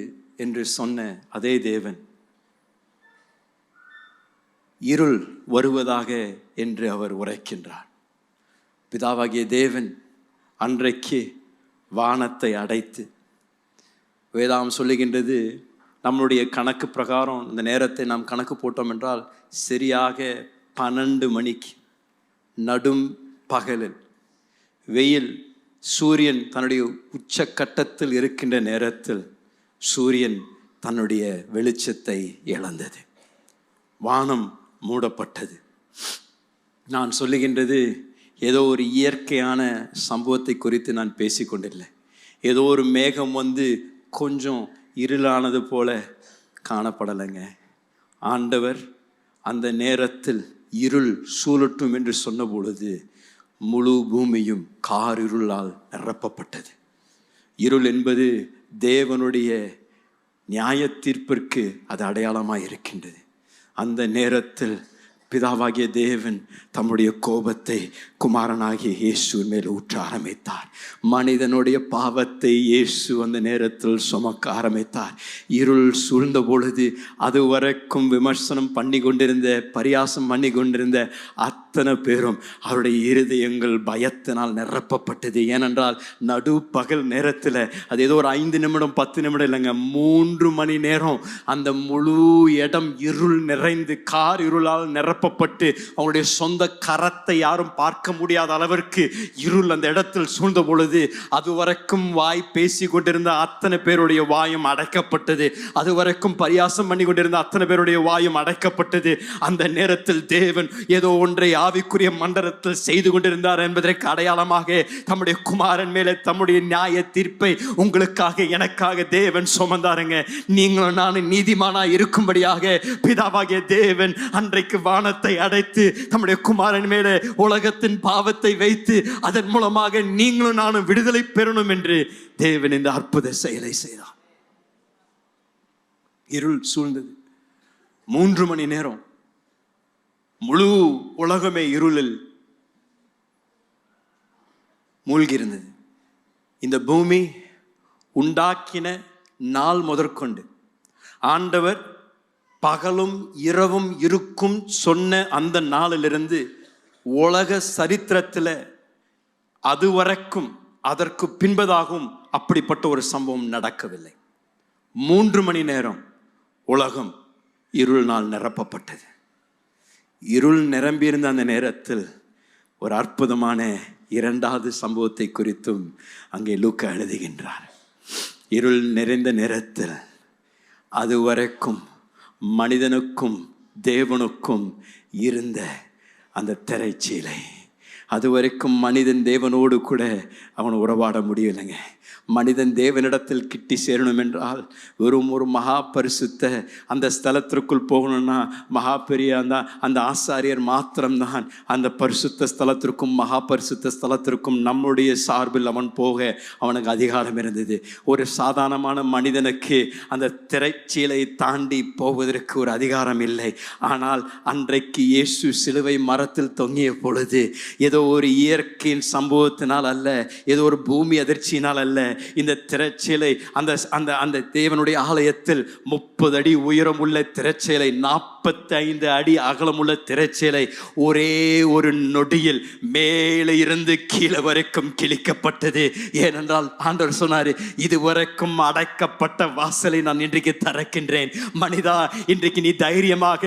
என்று சொன்ன அதே தேவன் இருள் வருவதாக என்று அவர் உரைக்கின்றார். பிதாவாகிய தேவன் அன்றைக்கு வானத்தை அடைத்து, வேதாம் சொல்லுகின்றது, நம்மளுடைய கணக்கு பிரகாரம் இந்த நேரத்தை நாம் கணக்கு போட்டோம் என்றால் சரியாக 12 மணிக்கு நடும் பகலில் வெயில், சூரியன் தன்னுடைய உச்சக்கட்டத்தில் இருக்கின்ற நேரத்தில் சூரியன் தன்னுடைய வெளிச்சத்தை இழந்தது. வானம் மூடப்பட்டது. நான் சொல்லுகின்றது ஏதோ ஒரு இயற்கையான சம்பவத்தை குறித்து நான் பேசிக்கொண்டில்லை. ஏதோ ஒரு மேகம் வந்து கொஞ்சம் இருளானது போல காணப்படலைங்க. ஆண்டவர் அந்த நேரத்தில் இருள் சூழட்டும் என்று சொன்ன பொழுது முழு பூமியும் காரிருளால் நிரப்பப்பட்டது. இருள் என்பது தேவனுடைய நியாய தீர்ப்பிற்கு அது அடையாளமாக இருக்கின்றது. அந்த நேரத்தில் பிதாவாகிய தேவன் தம்முடைய கோபத்தை குமாரனாகிய இயேசு மேல் ஊற்ற ஆரம்பித்தார். மனிதனுடைய பாவத்தை இயேசு அந்த நேரத்தில் சுமக்க ஆரம்பித்தார். இருள் சூழ்ந்த பொழுது அதுவரைக்கும் விமர்சனம் பண்ணி கொண்டிருந்த, பரியாசம் பண்ணி கொண்டிருந்த அத்தனை பேரும் அவருடைய இருதயங்கள் பயத்தினால் நிரப்பப்பட்டது. ஏனென்றால் நடு பகல் நேரத்தில், அது ஏதோ ஒரு 5 நிமிடம் 10 நிமிடம் இல்லைங்க, 3 மணி நேரம் அந்த முழு இடம் இருள் நிறைந்து கார் இருளால் நிரப்பப்பட்டு அவங்களுடைய சொந்த கரத்தை யாரும் பார்க்க முடியாத அளவிற்கு இருள் அந்த இடத்தில் சூழ்ந்த பொழுது அதுவரைக்கும் வாய் பேசி கொண்டிருந்த அத்தனை பேருடைய வாயும் அடைக்கப்பட்டது. அதுவரைக்கும் பரியாசம் பண்ணி கொண்டிருந்த அத்தனை பேருடைய வாயும் அடைக்கப்பட்டது. அந்த நேரத்தில் தேவன் ஏதோ ஒன்றை ஆவிக்குரிய மண்டலத்தில் செய்து கொண்டிருந்தார் என்பதற்கு அடையாளமாக தம்முடைய குமாரன் மேலே தம்முடைய நியாய தீர்ப்பை உங்களுக்காக எனக்காக தேவன் சுமந்தாருங்க. நீங்களும் நானும் நீதிமானா இருக்கும்படியாக பிதாவாகிய தேவன் அன்றைக்கு வானத்தை அடைத்து தம்முடைய குமாரன் மேலே உலகத்தின் பாவத்தை வைத்து அதன் மூலமாக நீங்களும் நானும் விடுதலை பெறணும் என்று தேவன் இந்த அற்புத செயலை செய்தார். இருள் சூழ்ந்தது. 3 மணி நேரம் முழு உலகமே இருளில் மூழ்கியிருந்தது. இந்த பூமி உண்டாக்கின நாள் முதற்கொண்டு ஆண்டவர் பகலும் இரவும் இருக்கும் சொன்ன அந்த நாளிலிருந்து உலக சரித்திரத்தில் அதுவரைக்கும் அதற்கு பின்பதாகவும் அப்படிப்பட்ட ஒரு சம்பவம் நடக்கவில்லை. 3 மணி நேரம் உலகம் இருளினால் நிரப்பப்பட்டது. இருள் நிரம்பியிருந்த அந்த நேரத்தில் ஒரு அற்புதமான 2வது சம்பவத்தை குறித்தும் அங்கே லூக்கா எழுதுகின்றார். இருள் நிறைந்த நேரத்தில் அதுவரைக்கும் மனிதனுக்கும் தேவனுக்கும் இருந்த அந்த திரைச்சீலை. அது வரைக்கும் மனிதன் தேவனோடு கூட அவன் உறவாட முடியலைங்க. மனிதன் தேவனிடத்தில் கிட்டி சேரணும் என்றால் வெறும் ஒரு மகா பரிசுத்த அந்த ஸ்தலத்திற்குள் போகணும்னா மகா பெரிய அந்த ஆசாரியர் மாத்திரம்தான் அந்த பரிசுத்த ஸ்தலத்திற்கும் மகா பரிசுத்த ஸ்தலத்திற்கும் நம்முடைய சார்பில் அவன் போக அவனுக்கு அதிகாரம் இருந்தது. ஒரு சாதாரணமான மனிதனுக்கு அந்த திரைச்சீலை தாண்டி போவதற்கு ஒரு அதிகாரம் இல்லை. ஆனால் அன்றைக்கு இயேசு சிலுவை மரத்தில் தொங்கிய பொழுது ஏதோ ஒரு இயற்கையின் சம்பவத்தினால் அல்ல, ஏதோ ஒரு பூமி அதிர்ச்சியினால் அல்ல, இந்த திரைச்சீலை அந்த அந்த அந்த தேவனுடைய ஆலயத்தில் 30 அடி உயரம் உள்ள திரைச்சீலை, 45 அடி அகலமுள்ள திரைச்சீலை ஒரே ஒரு நொடியில் மேலே இருந்து கீழே வரைக்கும் கிழிக்கப்பட்டது. ஏனென்றால் ஆண்டவர் சொன்னாரு, இதுவரைக்கும் அடைக்கப்பட்ட வாசலை நான் இன்றைக்கு திறக்கின்றேன். மனிதா, இன்றைக்கு நீ தைரியமாக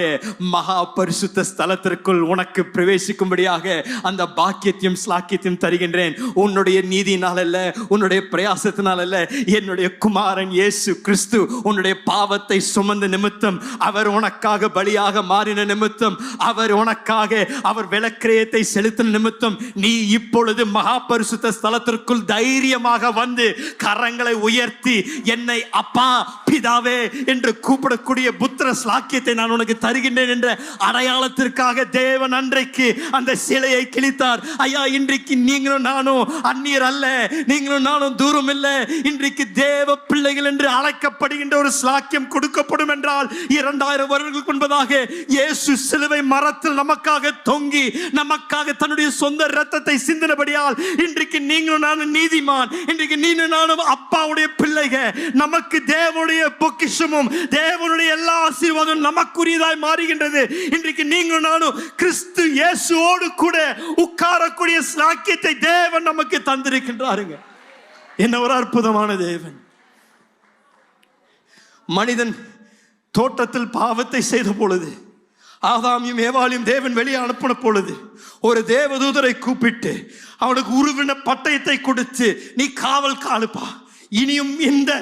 மகா பரிசுத்த ஸ்தலத்திற்குள் உனக்கு பிரவேசிக்கும்படியாக அந்த பாக்கியத்தையும் ஸ்லாக்கியத்தையும் தருகின்றேன். உன்னுடைய நீதியினால் அல்ல, உன்னுடைய பிரயாசத்தினால் அல்ல, என்னுடைய குமாரன் இயேசு கிறிஸ்து உன்னுடைய பாவத்தை சுமந்த நிமித்தம், அவர் உனக்காக பலியாக மாறின நிமித்தம், அவர் உனக்காக அவர் விலக்கிரயத்தை செலுத்தின நிமித்தம் நீ இப்பொழுது மகா பரிசுத்த ஸ்தலத்திற்குள் தைரியமாக வந்து கரங்களை உயர்த்தி என்னை அப்பா பிதாவே என்று கூப்பிடக்கூடிய புத்திர ஸ்லாக்கியத்தை நான் உனக்கு தருகின்றேன் என்ற அடையாளத்திற்காக தேவன் அன்றைக்கு அந்த சிலையை கிழித்தார். ஐயா, இன்றைக்கு நீங்களும் நானும் அந்நியர் அல்ல, நீங்களும் நானும் தூரம் இல்லை. இன்றைக்கு தேவ பிள்ளைகள் என்று அழைக்கப்படுகின்ற ஒரு ஸ்லாக்கியம் கொடுக்கப்படும் என்றால் 2000 வருடங்களுக்கு முன்பதாக இயேசு சிலுவை மரத்தில் நமக்காக தொங்கி நமக்காக தன்னுடைய சொந்த இரத்தத்தை சிந்தினபடியால் இன்றைக்கு நீங்களும் நானும் நீதிமான், இன்றைக்கு நீங்களும் நானும் அப்பாவுடைய பிள்ளைகள். நமக்கு தேவனுடைய பொக்கிஷமும் தேவனுடைய எல்லா ஆசீர்வாதமும் நமக்குரியதாய் மாறுகின்றது. இன்றைக்கு நீங்களும் நானும் கிறிஸ்து இயேசுவோடு கூட உட்காரக்கூடிய ஸ்லாக்கியத்தை தேவன் நமக்கு தந்திருக்கின்றாருங்க. என்ன ஒரு அற்புதமான தேவன்! மனிதன் தோட்டத்தில் பாவத்தை செய்த பொழுது, ஆதாமியும் ஏவாளையும் தேவன் வெளியே அனுப்பின பொழுது, ஒரு தேவதூதரை கூப்பிட்டு அவனுக்கு உருவின பட்டயத்தை கொடுத்து, நீ காவல் காலுப்பா, இனியும் இந்த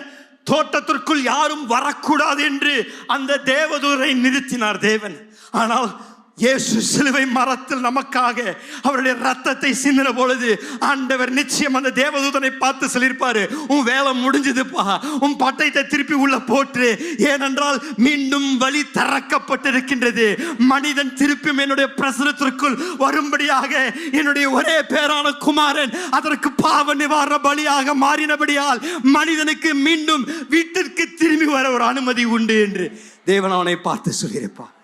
தோட்டத்திற்குள் யாரும் வரக்கூடாது என்று அந்த தேவதூதரை நிறுத்தினார் தேவன். ஆனால் இயேசு சிலுவை மரத்தில் நமக்காக அவருடைய ரத்தத்தை சிந்தின பொழுது ஆண்டவர் நிச்சயம் அந்த தேவதூதனை பார்த்து சொல்லியிருப்பாரு, உன் வேலை முடிஞ்சதுப்பா, உன் பட்டயத்தை திருப்பி உள்ள போட்டு, ஏனென்றால் மீண்டும் வழி திறக்கப்பட்டிருக்கின்றது. மனிதன் திருப்பியும் என்னுடைய பிரசனத்திற்குள் வரும்படியாக என்னுடைய ஒரே பேரான குமாரன் அதற்கு பாவ நிவாரண பலியாக மாறினபடியால் மனிதனுக்கு மீண்டும் வீட்டிற்கு திரும்பி வர ஒரு அனுமதி உண்டு என்று தேவன் அவனை பார்த்து சொல்லியிருப்பார்.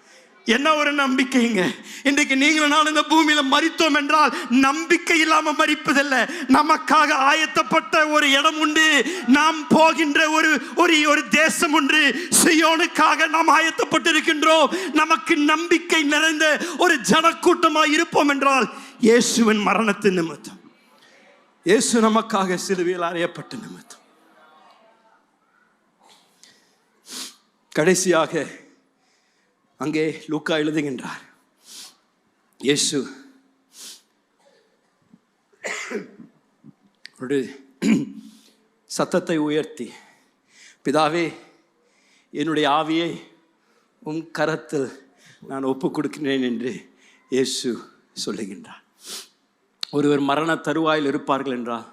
என்ன ஒரு நம்பிக்கைங்க! இன்றைக்கு நீங்களும் நான் இந்த பூமியில மரித்தோம் என்றால் நம்பிக்கை இல்லாம மரிப்பதில்லை. நமக்காக ஆயத்தப்பட்ட ஒரு இடம் உண்டு, நாம் போகின்ற ஒரு தேசம் உண்டு, சீயோனுக்காக நாம் ஆயத்தப்பட்டிருக்கின்றோம். நமக்கு நம்பிக்கை நிறைந்த ஒரு ஜனக்கூட்டமாக இருப்போம் என்றால் இயேசுவின் மரணத்தின் நிமித்தம், இயேசு நமக்காக சிலுவையில் அறையப்பட்ட நிமித்தம். கடைசியாக அங்கே லூக்கா எழுதுகின்றார், இயேசு ஒரு சத்தத்தை உயர்த்தி, பிதாவே, என்னுடைய ஆவியை உம் கரத்தில் நான் ஒப்பு கொடுக்கிறேன் என்று இயேசு சொல்லுகின்றார். ஒருவர் மரண தருவாயில் இருப்பார்கள் என்றால்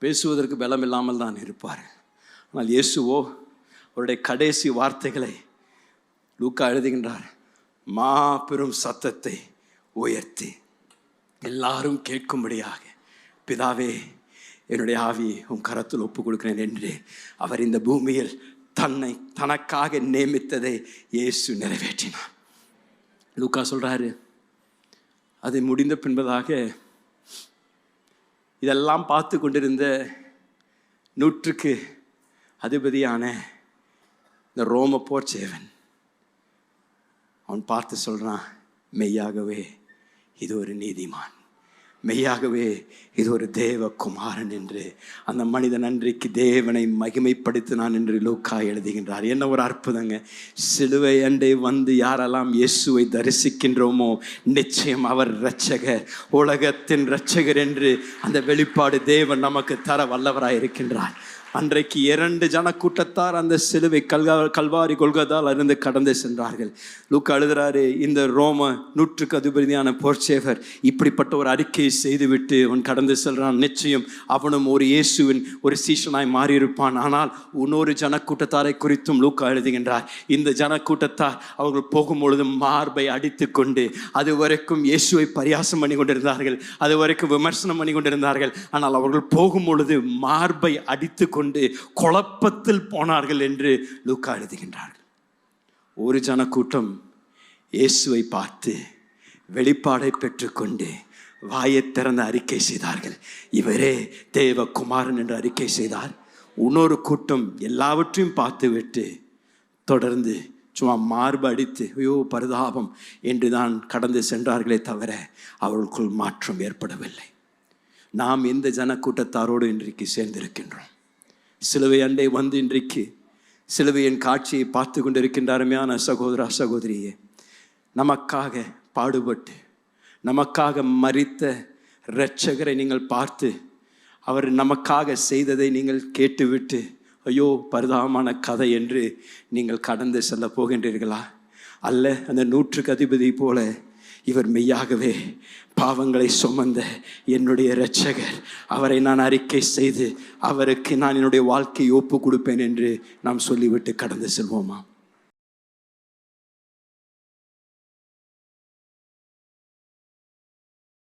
பேசுவதற்கு பலம் இல்லாமல் தான் இருப்பார்கள். ஆனால் இயேசுவோ அவருடைய கடைசி வார்த்தைகளை லூக்கா எழுதுகின்றார், மாபெரும் சத்தத்தை உயர்த்தி எல்லாரும் கேட்கும்படியாக, பிதாவே, என்னுடைய ஆவியை உன் கரத்தில் ஒப்பு கொடுக்கிறேன் என்று அவர் இந்த பூமியில் தனக்காக நியமித்ததை இயேசு நிறைவேற்றினார். லூக்கா சொல்றாரு, அது முடிந்த பின்பதாக இதெல்லாம் பார்த்து கொண்டிருந்த 100க்கு அதிபதியான இந்த ரோம போர்ச்சேவன் அவன் பார்த்து சொல்றான், மெய்யாகவே இது ஒரு நீதிமான், மெய்யாகவே இது ஒரு தேவ குமாரன் என்று அந்த மனிதன் அன்றைக்கு தேவனை மகிமைப்படுத்தினான் என்று லூக்கா எழுதுகின்றார். என்ன ஒரு அற்புதங்க! சிலுவை அண்டை வந்து யாரெல்லாம் இயேசுவை தரிசிக்கின்றோமோ நிச்சயம் அவர் இரட்சகர், உலகத்தின் இரட்சகர் என்று அந்த வெளிப்பாடு தேவன் நமக்கு தர வல்லவராய் இருக்கின்றார். அன்றைக்கு 2 ஜனக்கூட்டத்தார் அந்த சிலுவை கல்வாரி கொல்கதால் இருந்து கடந்து சென்றார்கள். லூக்கா எழுதுறாரு, இந்த ரோம 100க்கு அதிபதியான போர்ச்சேவர் இப்படிப்பட்ட ஒரு அறிக்கையை செய்துவிட்டு அவன் கடந்து செல்றான். நிச்சயம் அவனும் ஒரு இயேசுவின் ஒரு சீஷனாய் மாறியிருப்பான். ஆனால் இன்னொரு ஜனக்கூட்டத்தாரை குறித்தும் லூக்கா எழுதுகின்றார். இந்த ஜனக்கூட்டத்தார் அவர்கள் போகும் பொழுது மார்பை அடித்து கொண்டு அது வரைக்கும் இயேசுவை பரியாசம் பண்ணி கொண்டிருந்தார்கள், அது வரைக்கும் விமர்சனம் பண்ணி கொண்டிருந்தார்கள். ஆனால் அவர்கள் போகும் பொழுது மார்பை அடித்து கொண்டு குழப்பத்தில் போனார்கள் என்று லூக்கா எழுதுகின்றார்கள். ஒரு ஜனக்கூட்டம் இயேசுவை பார்த்து வெளிப்பாடை பெற்றுக்கொண்டு வாயை திறந்து அறிக்கை செய்தார்கள், இவரே தேவகுமாரன் என்று அறிக்கை செய்தார். இன்னொரு கூட்டம் எல்லாவற்றையும் பார்த்து விட்டு தொடர்ந்து சும்மா மார்பு அடித்து ஐயோ பரிதாபம் என்று தான் கடந்து சென்றார்களே தவிர அவர்களுக்குள் மாற்றம் ஏற்படவில்லை. நாம் இந்த ஜனக்கூட்டத்தாரோடு இன்றைக்கு சேர்ந்திருக்கின்றோம். சிலுவை அண்டை வந்து இன்றைக்கு சிலுவையின் காட்சியை பார்த்து கொண்டிருக்கின்ற அருமையான சகோதரா சகோதரியே, நமக்காக பாடுபட்டு நமக்காக மரித்த இரட்சகரை நீங்கள் பார்த்து அவர் நமக்காக செய்ததை நீங்கள் கேட்டுவிட்டு ஐயோ பரிதாபமான கதை என்று நீங்கள் கடந்து செல்ல போகின்றீர்களா? அல்ல, அந்த 100க்கு அதிபதி போல இவர் மெய்யாகவே பாவங்களை சுமந்த என்னுடைய இரட்சகர், அவரை நான் அறிக்கை செய்து அவருக்கு நான் என்னுடைய வாழ்க்கையை ஒப்பு கொடுப்பேன் என்று நாம் சொல்லிவிட்டு கடந்து செல்வோமா?